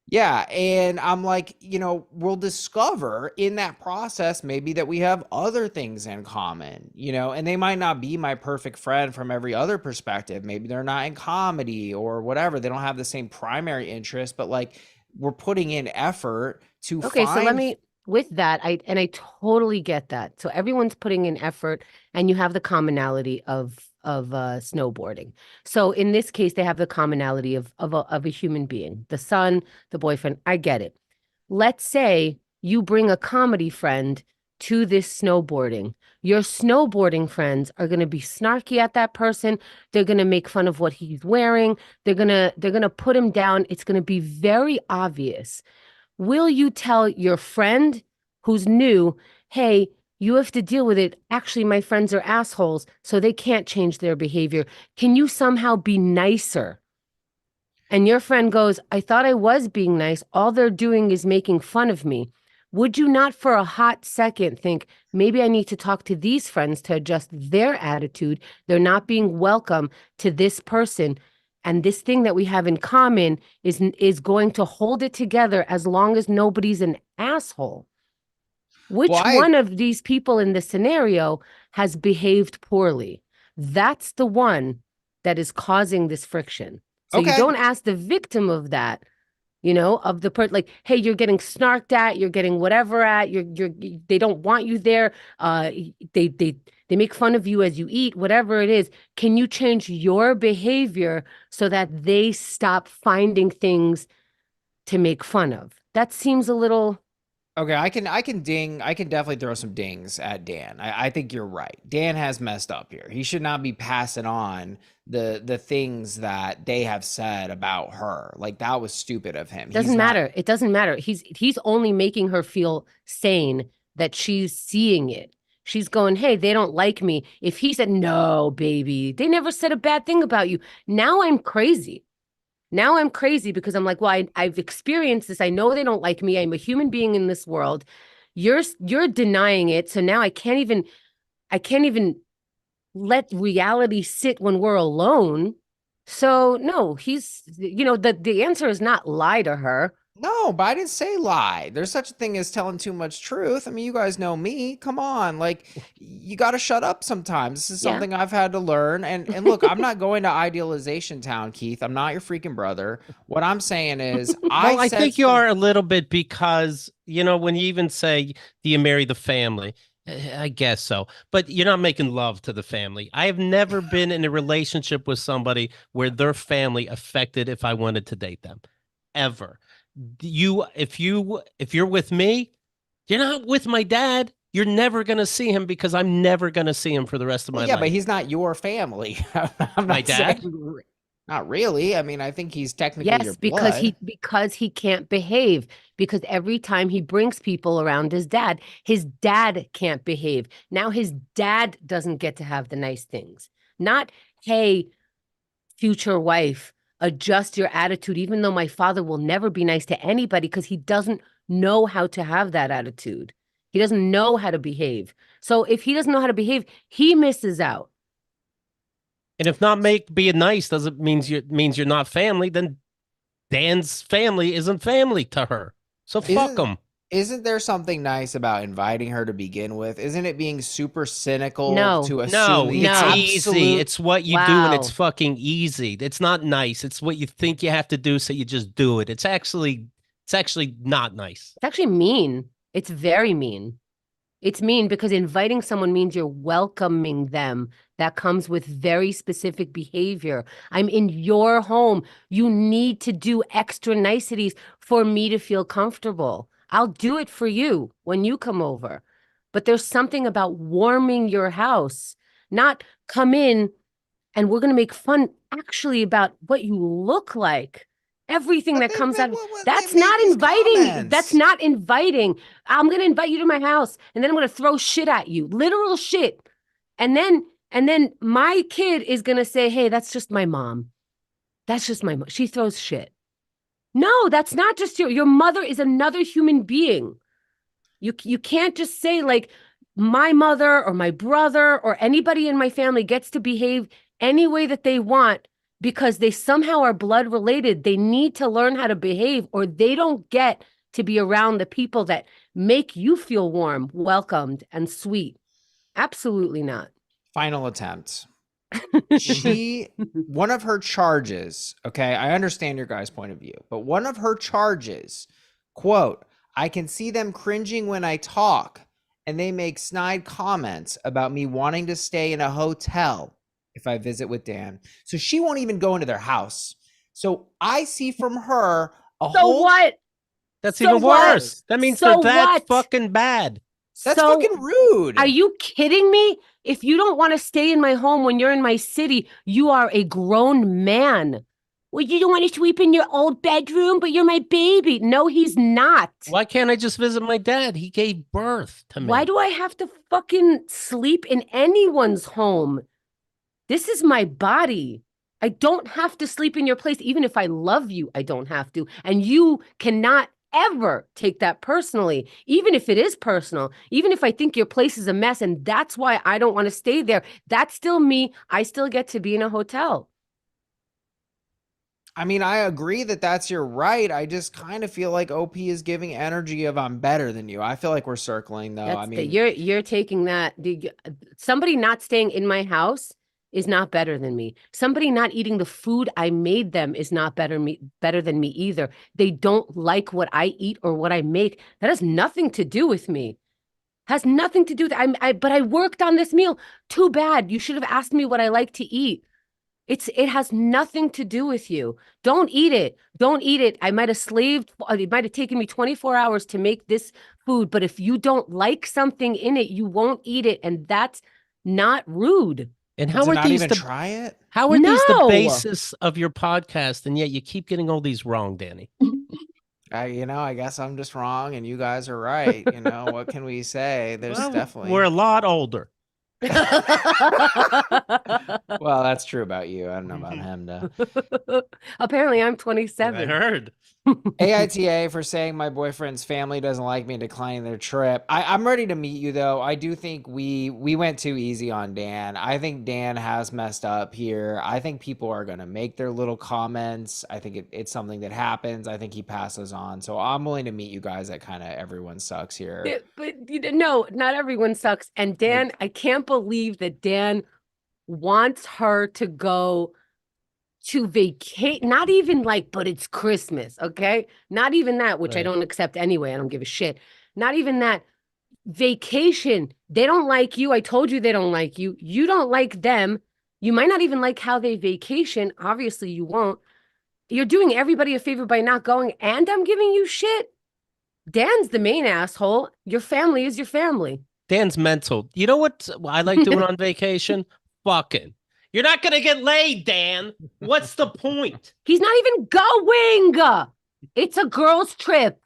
Yeah, and I'm like, we'll discover in that process maybe that we have other things in common, and they might not be my perfect friend from every other perspective. Maybe they're not in comedy or whatever. They don't have the same primary interest, but like we're putting in effort to Okay, so find. with that, I totally get that. So everyone's putting in effort and you have the commonality of snowboarding. So in this case, they have the commonality of a human being, the son, the boyfriend. I get it. Let's say you bring a comedy friend to this snowboarding. Your snowboarding friends are going to be snarky at that person. They're going to make fun of what he's wearing. They're going to put him down. It's going to be very obvious. Will you tell your friend who's new, hey, you have to deal with it. Actually, my friends are assholes, so they can't change their behavior. Can you somehow be nicer? And your friend goes, I thought I was being nice. All they're doing is making fun of me. Would you not for a hot second think, maybe I need to talk to these friends to adjust their attitude? They're not being welcome to this person. And this thing that we have in common is going to hold it together as long as nobody's an asshole. Well, Which I one of these people in this scenario has behaved poorly? That's the one that is causing this friction. So you okay. don't ask the victim of that, of the person, like, hey, you're getting snarked at, you're getting whatever at, they don't want you there. They make fun of you as you eat, whatever it is. Can you change your behavior so that they stop finding things to make fun of? That seems a little Okay, I can definitely throw some dings at Dan. I think you're right. Dan has messed up here. He should not be passing on the things that they have said about her. Like that was stupid of him. He's Doesn't not. matter. It doesn't matter. He's only making her feel sane that she's seeing it. She's going, hey, they don't like me. If he said, no, baby, they never said a bad thing about you. Now I'm crazy. Now I'm crazy because I'm like, well, I've experienced this. I know they don't like me. I'm a human being in this world. You're denying it. So now I can't even let reality sit when we're alone. So no, the answer is not lie to her. No, but I didn't say lie. There's such a thing as telling too much truth. I mean, you guys know me. Come on. Like you got to shut up sometimes. This is Yeah. something I've had to learn. And look, I'm not going to idealization town, Keith. I'm not your freaking brother. What I'm saying is Well, I said think you some- are a little bit because, when you even say, do you marry the family? I guess so. But you're not making love to the family. I have never been in a relationship with somebody where their family affected if I wanted to date them. Ever. If you're with me, you're not with my dad. You're never gonna see him because I'm never gonna see him for the rest of Well, my yeah, life. but he's not your family. I'm My not dad? saying not really. I mean, I think he's technically your Yes, because blood. he can't behave because every time he brings people around his dad can't behave. Now his dad doesn't get to have the nice things. Not, hey, future wife, adjust your attitude, even though my father will never be nice to anybody because he doesn't know how to have that attitude. He doesn't know how to behave. So if he doesn't know how to behave, he misses out. And if not being nice doesn't means you're not family, then Dan's family isn't family to her. So fuck Isn't them. isn't there something nice about inviting her to begin with? Isn't it being super cynical No, to assume No, the it's no. easy. absolute It's what you do, and it's Wow. fucking easy. It's not nice. It's what you think you have to do, so you just do it. It's actually not nice. It's actually mean. It's very mean. It's mean because inviting someone means you're welcoming them. That comes with very specific behavior. I'm in your home. You need to do extra niceties for me to feel comfortable. I'll do it for you when you come over. But there's something about warming your house, not come in and we're going to make fun actually about what you look like. Everything but that comes out of they've that's made not these inviting. That's comments. not inviting. I'm going to invite you to my house and then I'm going to throw shit at you, literal shit. And then my kid is going to say, "Hey, that's just my mom. That's just my mom. She throws shit." No, that's not just your mother is another human being. You can't just say like my mother or my brother or anybody in my family gets to behave any way that they want because they somehow are blood related. They need to learn how to behave or they don't get to be around the people that make you feel warm, welcomed, and sweet. Absolutely not. Final attempt. She one of her charges, okay, I understand your guys' point of view, but one of her charges, quote, I can see them cringing when I talk and they make snide comments about me wanting to stay in a hotel if I visit with Dan. So she won't even go into their house. So I see from her a So whole what? That's So even what? worse. That means they're So that what? fucking bad. that's So fucking rude. are you kidding me? If you don't want to stay in my home when you're in my city, you are a grown man. Well, you don't want to sleep in your old bedroom, but you're my baby. No, he's not. Why can't I just visit my dad? He gave birth to me. Why do I have to fucking sleep in anyone's home? This is my body. I don't have to sleep in your place. Even if I love you, I don't have to. And you cannot ever take that personally, even if it is personal, even if I think your place is a mess and that's why I don't want to stay there. That's still me. I still get to be in a hotel. I mean, I agree that that's your right. I just kind of feel like OP is giving energy of I'm better than you. I feel like we're circling though. I That's mean, you're taking that. Somebody not staying in my house is not better than me. Somebody not eating the food I made them is not better than me either. They don't like what I eat or what I make. That has nothing to do with me. Has nothing to do with but I worked on this meal. Too bad. You should have asked me what I like to eat. It has nothing to do with you. Don't eat it. Don't eat it. I might have slaved. It might have taken me 24 hours to make this food, but if you don't like something in it, you won't eat it. And that's not rude. And But how to are not these even the try it? how are these the No. basis of your podcast, and yet you keep getting all these wrong, Danny? I guess I'm just wrong and you guys are right. What can we say? There's Well, definitely. we're a lot older. Well, that's true about you. I don't know about him, though. Apparently, I'm I 27. heard. AITA for saying my boyfriend's family doesn't like me and declining their trip. I'm ready to meet you, though. I do think we went too easy on Dan. I think Dan has messed up here. I think people are going to make their little comments. I think it's something that happens. I think he passes on. So I'm willing to meet you guys at kind of everyone sucks here. Yeah, but no, not everyone sucks. And Dan, I can't believe that Dan wants her to go to vacate, not even like, but it's Christmas, okay? Not even that, which I Right. don't accept anyway. I don't give a shit. Not even that. Vacation. They don't like you. I told you they don't like you. You don't like them. You might not even like how they vacation. Obviously, you won't. You're doing everybody a favor by not going, and I'm giving you shit. Dan's the main asshole. Your family is your family. Dan's mental. You know what I like doing on vacation? Fucking. You're not gonna get laid, Dan. What's the point? He's not even going. It's a girls' trip.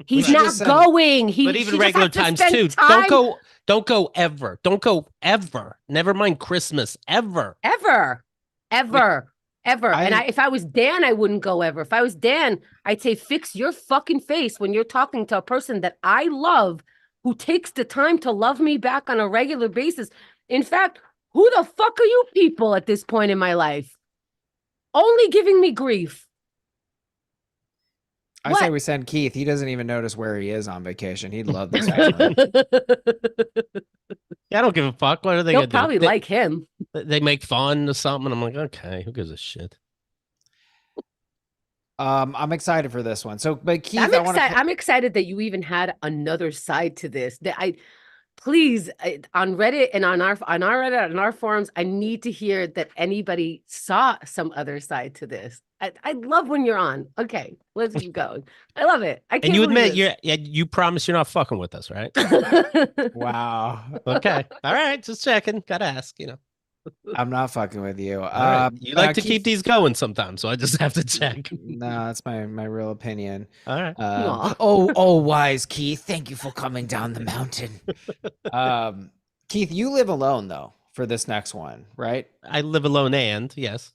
He's should not just send- going. But She even just regular has to times spend too. time. Don't go ever. Don't go ever. Never mind Christmas. Ever. Ever. And I- if I was Dan, I wouldn't go ever. If I was Dan, I'd say fix your fucking face when you're talking to a person that I love, who takes the time to love me back on a regular basis. In fact, who the fuck are you people at this point in my life? Only giving me grief. I say What? we send Keith. He doesn't even notice where he is on vacation. He'd love this family. Yeah, I don't give a fuck. What are they They'll gonna probably do? like him. They make fun of something. I'm like, okay, who gives a shit? I'm excited for this one. So, but Keith, I'm I want excited. to. I'm excited that you even had another side to this. Please, on Reddit and on our Reddit and our forums, I need to hear that anybody saw some other side to this. I love when you're on. Okay, let's keep going. I love it. I can't And you admit believe you promise you're not fucking with us, right? this. Wow. Okay. All right. Just checking. Gotta ask, I'm not fucking with you. All right. You like to Keith- keep these going sometimes, so I just have to check. No, that's my real opinion. All right. Aw. Oh, wise Keith, thank you for coming down the mountain. Keith, you live alone though for this next one, right? I live alone and yes.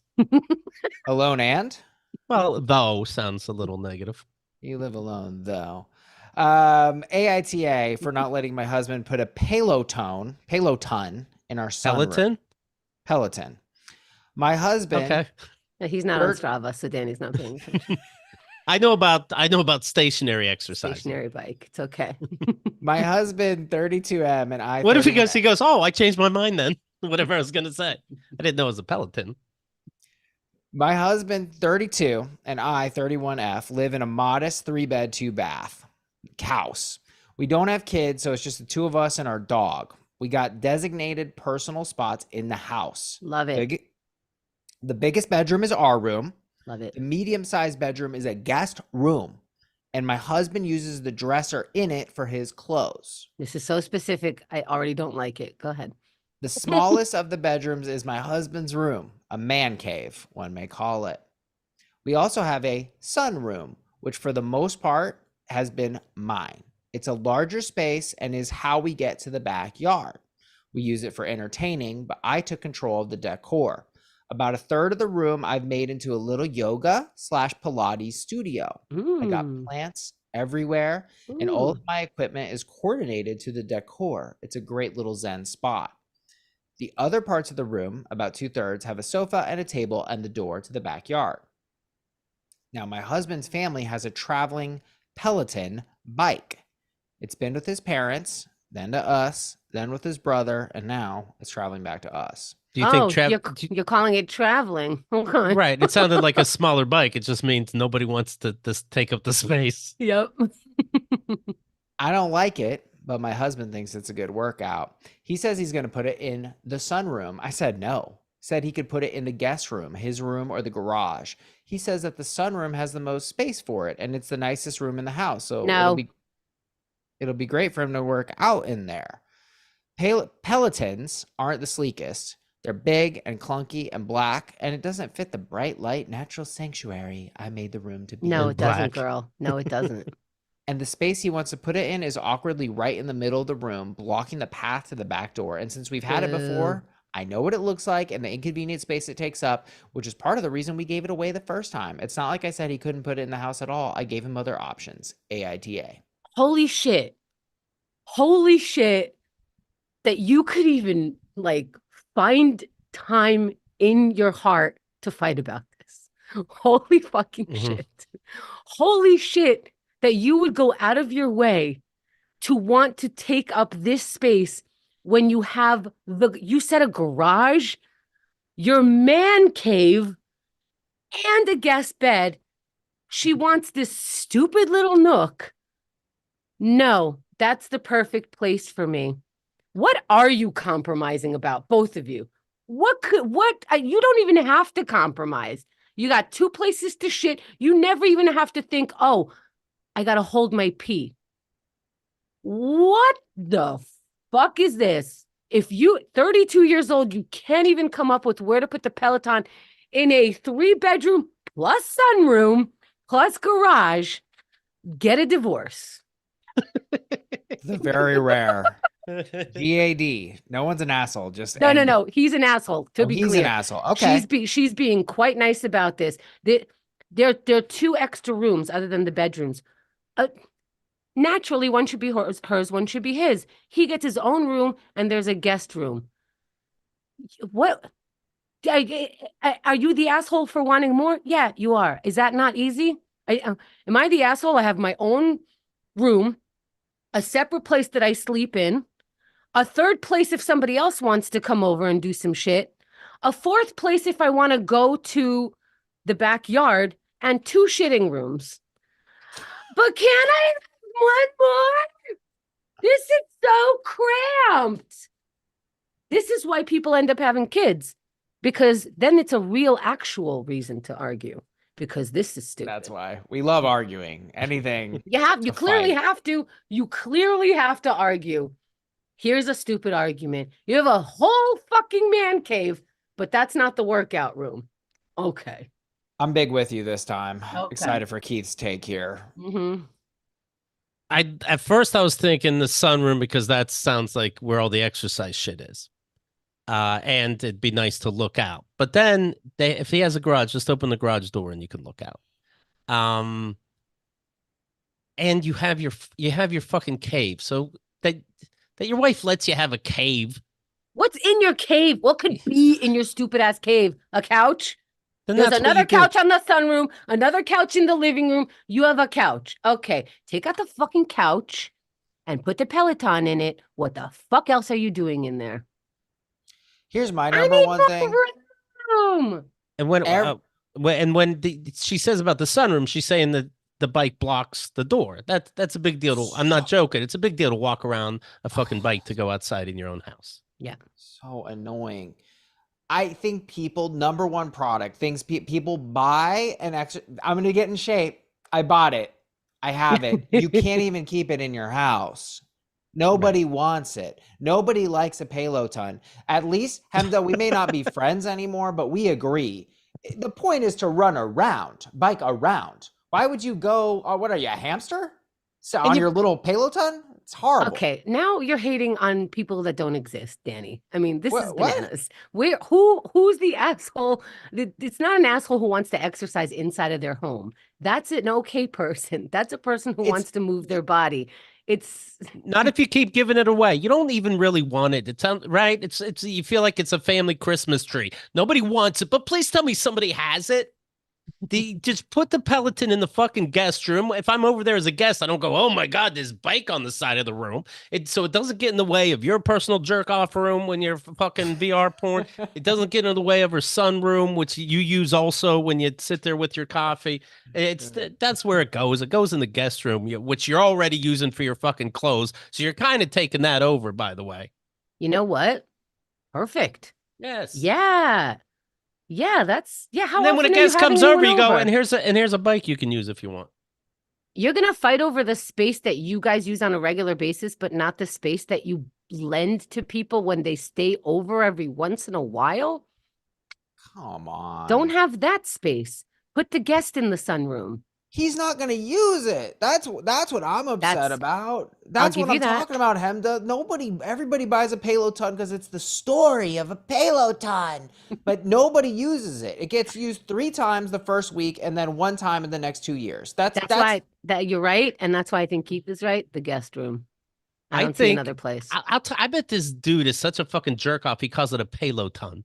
Alone and Well, though sounds a little negative. you live alone though. AITA for not letting my husband put a peloton in our sunroom. Peloton. My husband. Okay. He's not on Bird- Strava, so Danny's not paying attention. I know about stationary exercise. Stationary bike. It's okay. My husband, 32M, and I. What if 31M. he goes, oh, I changed my mind then? Whatever I was gonna say. I didn't know it was a Peloton. My husband, 32, and I, 31F, live in a modest 3-bed, 2-bath house. We don't have kids, so it's just the two of us and our dog. We got designated personal spots in the house. Love it. The biggest bedroom is our room. Love it. The medium-sized bedroom is a guest room, and my husband uses the dresser in it for his clothes. This is so specific. I already don't like it. Go ahead. The smallest of the bedrooms is my husband's room, a man cave, one may call it. We also have a sunroom, which for the most part has been mine. It's a larger space and is how we get to the backyard. We use it for entertaining, but I took control of the decor. About a third of the room I've made into a little yoga / Pilates studio. I got plants everywhere, and all of my equipment is coordinated to the decor. It's a great little Zen spot. The other parts of the room, about 2/3, have a sofa and a table and the door to the backyard. Now, my husband's family has a traveling Peloton bike. It's been with his parents, then to us, then with his brother, and now it's traveling back to us. Do you think you're calling it traveling? Okay. Right. It sounded like a smaller bike. It just means nobody wants to take up the space. Yep. I don't like it, but my husband thinks it's a good workout. He says he's going to put it in the sunroom. I said no. Said he could put it in the guest room, his room, or the garage. He says that the sunroom has the most space for it, and it's the nicest room in the house. So No. it'll be... It'll be great for him to work out in there. Pelotons aren't the sleekest. They're big and clunky and black, and it doesn't fit the bright light natural sanctuary I made the room to be. No, And it doesn't, black. girl. No, it doesn't. And the space he wants to put it in is awkwardly right in the middle of the room, blocking the path to the back door. And since we've had it before, I know what it looks like and the inconvenient space it takes up, which is part of the reason we gave it away the first time. It's not like I said he couldn't put it in the house at all. I gave him other options. AITA. Holy shit. Holy shit that you could even like find time in your heart to fight about this. Holy fucking shit. Holy shit that you would go out of your way to want to take up this space when you have you said a garage, your man cave, and a guest bed. She wants this stupid little nook. No, that's the perfect place for me. What are you compromising about, both of you? You don't even have to compromise. You got 2 places to shit. You never even have to think, oh, I got to hold my pee. What the fuck is this? If you 32 years old, you can't even come up with where to put the Peloton in a 3-bedroom plus sunroom plus garage, get a divorce. The very rare. GAD. No one's an asshole. Just No. He's an asshole. To be he's clear, an asshole. Okay. She's being quite nice about this. There are 2 extra rooms other than the bedrooms. Naturally, one should be hers, one should be his. He gets his own room, and there's a guest room. What? Are you the asshole for wanting more? Yeah, you are. Is that not easy? Am I the asshole? I have my own room, a separate place that I sleep in, a 3rd place if somebody else wants to come over and do some shit, a 4th place if I want to go to the backyard, and 2 shitting rooms. But can I have one more? This is so cramped. This is why people end up having kids, because then it's a real actual reason to argue, because this is stupid. That's why we love arguing. Anything. You clearly have to. You clearly have to argue. Here's a stupid argument. You have a whole fucking man cave, but that's not the workout room. Okay. I'm big with you this time. Okay. Excited for Keith's take here. Mm-hmm. At first I was thinking the sunroom because that sounds like where all the exercise shit is. And it'd be nice to look out. But then if he has a garage, just open the garage door and you can look out. And you have your fucking cave. So that your wife lets you have a cave. What's in your cave? What could be in your stupid ass cave? A couch? Then There's another couch on the sunroom, another couch in the living room. You have a couch. Okay, take out the fucking couch and put the Peloton in it. What the fuck else are you doing in there? Here's my number one thing. Room. And when she says about the sunroom, she's saying that the bike blocks the door. That's a big deal. I'm not joking. It's a big deal to walk around a fucking bike to go outside in your own house. Yeah. So annoying. I think number one product, things people buy an extra. I'm going to get in shape. I bought it. I have it. You can't even keep it in your house. Nobody wants it. Nobody likes a Peloton. At least, Hemda, we may not be friends anymore, but we agree. The point is to run around, bike around. Why would you go, what are you, a hamster? So on your little Peloton? It's horrible. Okay, now you're hating on people that don't exist, Danny. I mean, this is bananas. Who's the asshole? It's not an asshole who wants to exercise inside of their home. That's an okay person. That's a person who wants to move their body. It's not if you keep giving it away. You don't even really want it. It sounds right. It's you feel like it's a family Christmas tree. Nobody wants it, but please tell me somebody has it. Just put the Peloton in the fucking guest room. If I'm over there as a guest, I don't go, oh my God, there's bike on the side of the room. So it doesn't get in the way of your personal jerk off room when you're fucking VR porn. It doesn't get in the way of her sunroom, which you use also when you sit there with your coffee. That's where it goes. It goes in the guest room, which you're already using for your fucking clothes. So you're kind of taking that over, by the way. You know what? Perfect. Yes. Yeah. Yeah, that's How and then when a often are you guest comes having over, you anyone go, over? and here's a bike you can use if you want. You're gonna fight over the space that you guys use on a regular basis, but not the space that you lend to people when they stay over every once in a while? Come on. Don't have that space. Put the guest in the sunroom. He's not going to use it. That's what I'm upset about. That's give what you I'm that. talking about, Hemda. Everybody buys a Peloton because it's the story of a Peloton, but nobody uses it. It gets used 3 times the first week and then 1 time in the next 2 years. That's why that you're right, and that's why I think Keith is right. The guest room. I don't see another place. I bet this dude is such a fucking jerk off because of the Peloton.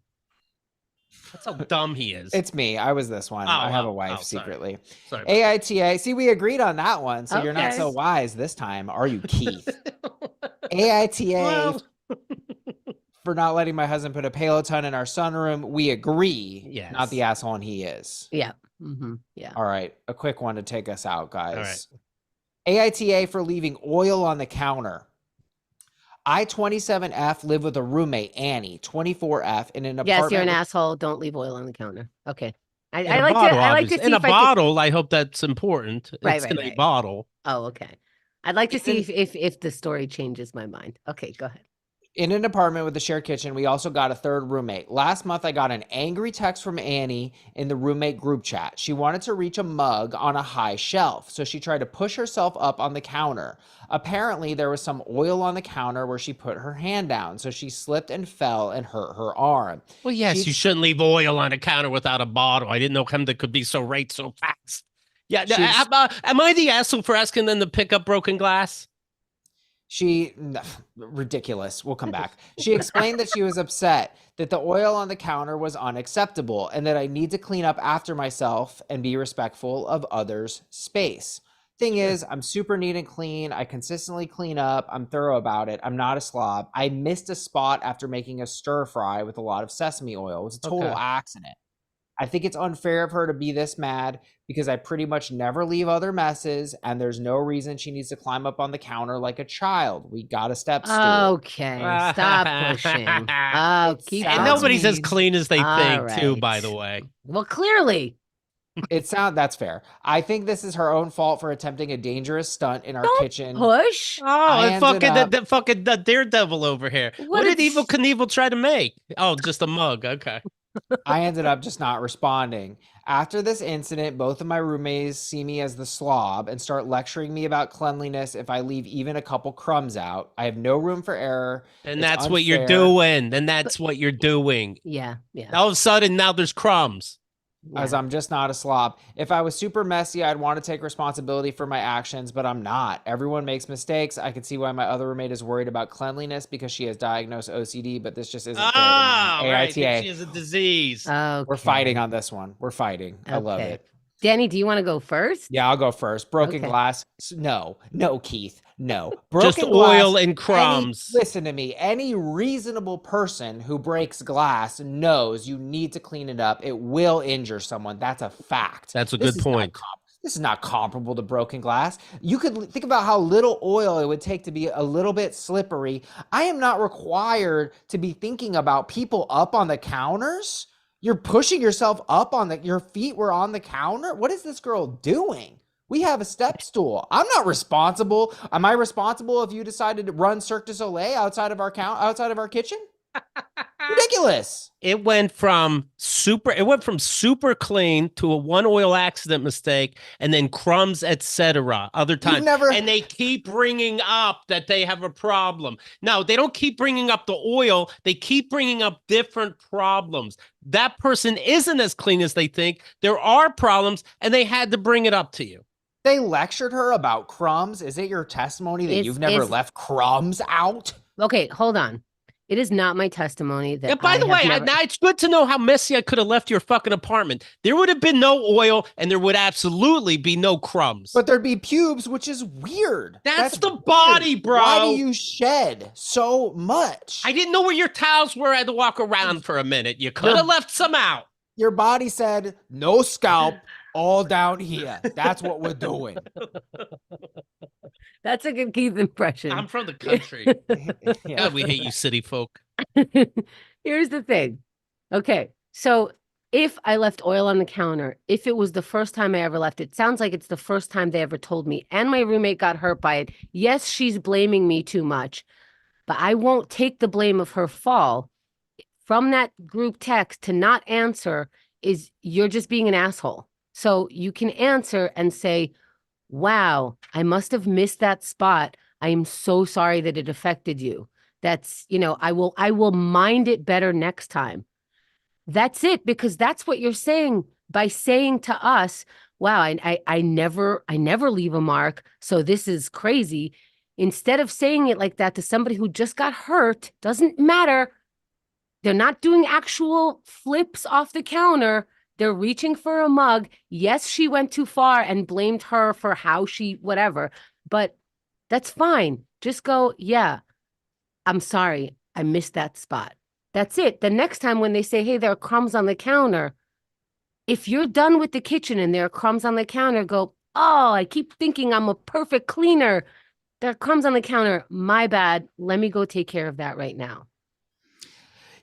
That's how dumb he is. It's me. I was this one. I have a wife secretly. Sorry AITA. See, we agreed on that one, so you're not so wise this time, are you, Keith? AITA for not letting my husband put a Peloton in our sunroom. We agree. Yes. Not the asshole he is. Yeah. Yeah. All right. A quick one to take us out, guys. All right. AITA for leaving oil on the counter. I, 27F, live with a roommate, Annie, 24F, in an apartment. Yes, you're an asshole. Don't leave oil on the counter. Okay. I like to see in a bottle. I hope that's important. It's in a bottle. Oh, okay. I'd like to see if the story changes my mind. Okay, go ahead. In an apartment with a shared kitchen, we also got a third roommate. Last month, I got an angry text from Annie in the roommate group chat. She wanted to reach a mug on a high shelf, so she tried to push herself up on the counter. Apparently, there was some oil on the counter where she put her hand down, so she slipped and fell and hurt her arm. Well, yes, you shouldn't leave oil on a counter without a bottle. I didn't know him that could be so fast. Yeah, am I the asshole for asking them to pick up broken glass? Ridiculous. We'll come back. She explained that she was upset that the oil on the counter was unacceptable and that I need to clean up after myself and be respectful of others' space. Thing is, I'm super neat and clean. I consistently clean up. I'm thorough about it. I'm not a slob. I missed a spot after making a stir fry with a lot of sesame oil. It was a total accident. I think it's unfair of her to be this mad because I pretty much never leave other messes, and there's no reason she needs to climb up on the counter like a child. We got a step stool. Okay, stop pushing. And nobody's as clean as they think, too, by the way. Well, clearly. That's fair. I think this is her own fault for attempting a dangerous stunt in our kitchen. Push. Oh, and fucking the daredevil over here. What did Evel Knievel try to make? Oh, just a mug. Okay. I ended up just not responding. After this incident, both of my roommates see me as the slob and start lecturing me about cleanliness if I leave even a couple crumbs out. I have no room for error. And that's what you're doing. And that's what you're doing. Yeah. All of a sudden, now there's crumbs. As I'm just not a slob. If I was super messy, I'd want to take responsibility for my actions, but I'm not. Everyone makes mistakes. I can see why my other roommate is worried about cleanliness because she has diagnosed OCD, but this just isn't fair to me. Right. She has a disease. Okay. We're fighting on this one. We're fighting. I love it. Danny, do you want to go first? Yeah, I'll go first. Broken glass. No, Keith. No. Just oil and crumbs. Listen to me. Any reasonable person who breaks glass knows you need to clean it up. It will injure someone. That's a fact. That's a good point. This is not comparable to broken glass. You could think about how little oil it would take to be a little bit slippery. I am not required to be thinking about people up on the counters. You're pushing yourself up your feet were on the counter. What is this girl doing? We have a step stool. I'm not responsible. Am I responsible if you decided to run Cirque du Soleil outside of our kitchen? Ridiculous. It went from super clean to a one oil accident mistake and then crumbs, etc. Other times. And they keep bringing up that they have a problem. No, they don't keep bringing up the oil. They keep bringing up different problems. That person isn't as clean as they think. There are problems and they had to bring it up to you. They lectured her about crumbs. Is it your testimony that you've never left crumbs out? Okay, hold on. It is not my testimony that. Yeah, by the way, it's good to know how messy I could have left your fucking apartment. There would have been no oil, and there would absolutely be no crumbs. But there'd be pubes, which is weird. That's the body, bro. Why do you shed so much? I didn't know where your towels were. I had to walk around for a minute. You could have left some out. Your body said, no scalp, all down here. That's what we're doing. That's a good Keith impression. I'm from the country. God, we hate you city folk. Here's the thing. Okay, so if I left oil on the counter, if it was the first time I ever left it, sounds like it's the first time they ever told me, and my roommate got hurt by it. Yes, she's blaming me too much, but I won't take the blame of her fall. From that group text to not answer is you're just being an asshole. So you can answer and say, wow, I must have missed that spot. I am so sorry that it affected you. That's, I will mind it better next time. That's it, because that's what you're saying by saying to us, wow, I never leave a mark, so this is crazy. Instead of saying it like that to somebody who just got hurt, doesn't matter. They're not doing actual flips off the counter. They're reaching for a mug. Yes, she went too far and blamed her for how she, whatever, but that's fine. Just go, yeah, I'm sorry. I missed that spot. That's it. The next time when they say, hey, there are crumbs on the counter, if you're done with the kitchen and there are crumbs on the counter, go, oh, I keep thinking I'm a perfect cleaner. There are crumbs on the counter. My bad. Let me go take care of that right now.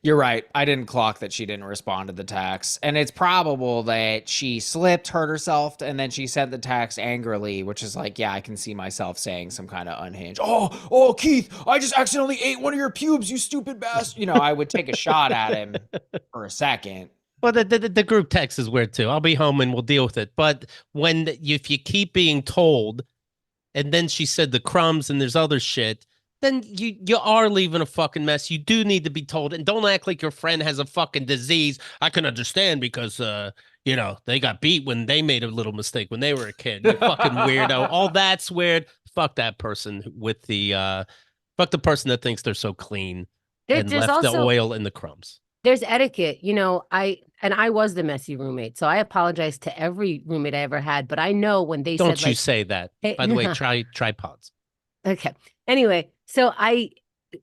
You're right. I didn't clock that she didn't respond to the text. And it's probable that she slipped, hurt herself, and then she sent the text angrily, which is like, yeah, I can see myself saying some kind of unhinged, oh, Keith, I just accidentally ate one of your pubes, you stupid bastard. I would take a shot at him for a second. Well, the group text is weird too. I'll be home and we'll deal with it. But if you keep being told, and then she said the crumbs and there's other shit, then you are leaving a fucking mess. You do need to be told, and don't act like your friend has a fucking disease. I can understand because they got beat when they made a little mistake when they were a kid. You fucking weirdo. All that's weird. Fuck that person with the fuck the person that thinks they're so clean and There's left the also oil in the crumbs. there's etiquette. I was the messy roommate, so I apologize to every roommate I ever had. But I know when they Don't said, you like, say that. hey, By the way, try tripods. Okay. Anyway, so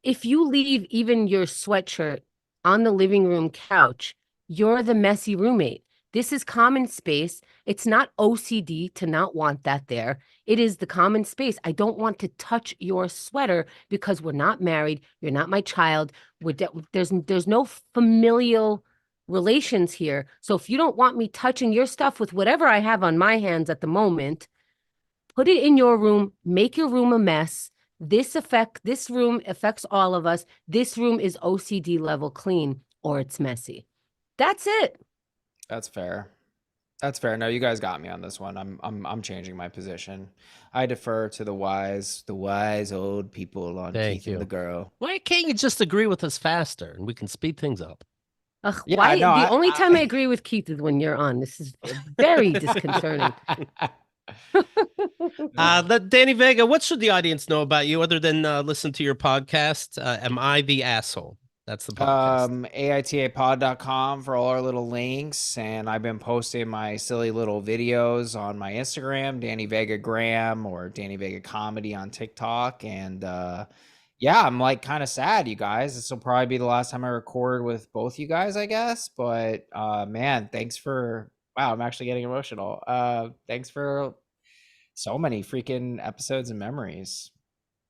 if you leave even your sweatshirt on the living room couch, you're the messy roommate. This is common space. It's not OCD to not want that there. It is the common space. I don't want to touch your sweater because we're not married. You're not my child. There's no familial relations here. So if you don't want me touching your stuff with whatever I have on my hands at the moment, put it in your room, make your room a mess. This room affects all of us. This room is OCD level clean or it's messy. That's it. That's fair. That's fair. No, you guys got me on this one. I'm changing my position. I defer to the wise old people on Thank Keith and you. the girl. Why can't you just agree with us faster and we can speed things up? Ugh, Yeah, why? no, The only time I agree with Keith is when you're on. This is very disconcerting. Danny Vega, what should the audience know about you other than listen to your podcast? Am I the asshole? That's the podcast. AITApod.com for all our little links. And I've been posting my silly little videos on my Instagram, Danny Vega Graham or Danny Vega Comedy on TikTok. And yeah, I'm like kind of sad, you guys. This will probably be the last time I record with both you guys, I guess. But man, thanks for, wow, I'm actually getting emotional. Thanks for so many freaking episodes and memories.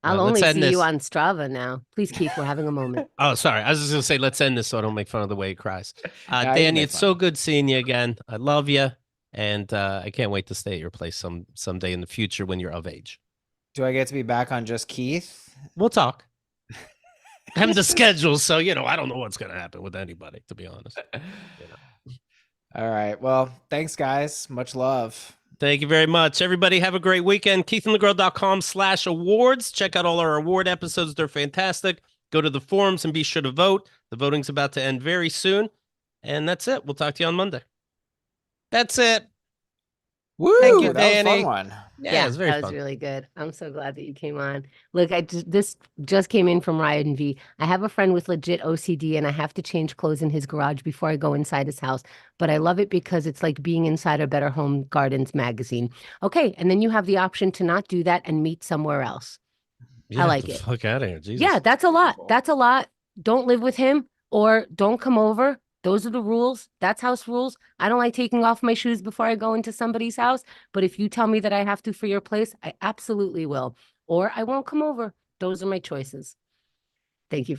I'll Let's only end see you this. on Strava now. Please, Keith, we're having a moment. Oh, sorry. I was just going to say, let's end this so I don't make fun of the way he cries. Nah, you can Danny, make it's fun. so good seeing you again. I love you. And I can't wait to stay at your place someday in the future when you're of age. Do I get to be back on Just Keith? We'll talk. I'm the schedule, so I don't know what's going to happen with anybody, to be honest. All right. Well, thanks, guys. Much love. Thank you very much. Everybody have a great weekend. KeithandTheGirl.com/awards. Check out all our award episodes. They're fantastic. Go to the forums and be sure to vote. The voting's about to end very soon. And that's it. We'll talk to you on Monday. That's it. Woo! Thank you, That was a Danny. fun one. Yeah, it was very that was fun. really good. I'm so glad that you came on. Look, this just came in from Ryan V. I have a friend with legit OCD, and I have to change clothes in his garage before I go inside his house. But I love it because it's like being inside a Better Home Gardens magazine. Okay, and then you have the option to not do that and meet somewhere else. Yeah, I like the it. fuck out of here, Jesus. Yeah, that's a lot. That's a lot. Don't live with him or don't come over. Those are the rules. That's house rules. I don't like taking off my shoes before I go into somebody's house. But if you tell me that I have to for your place, I absolutely will. Or I won't come over. Those are my choices. Thank you.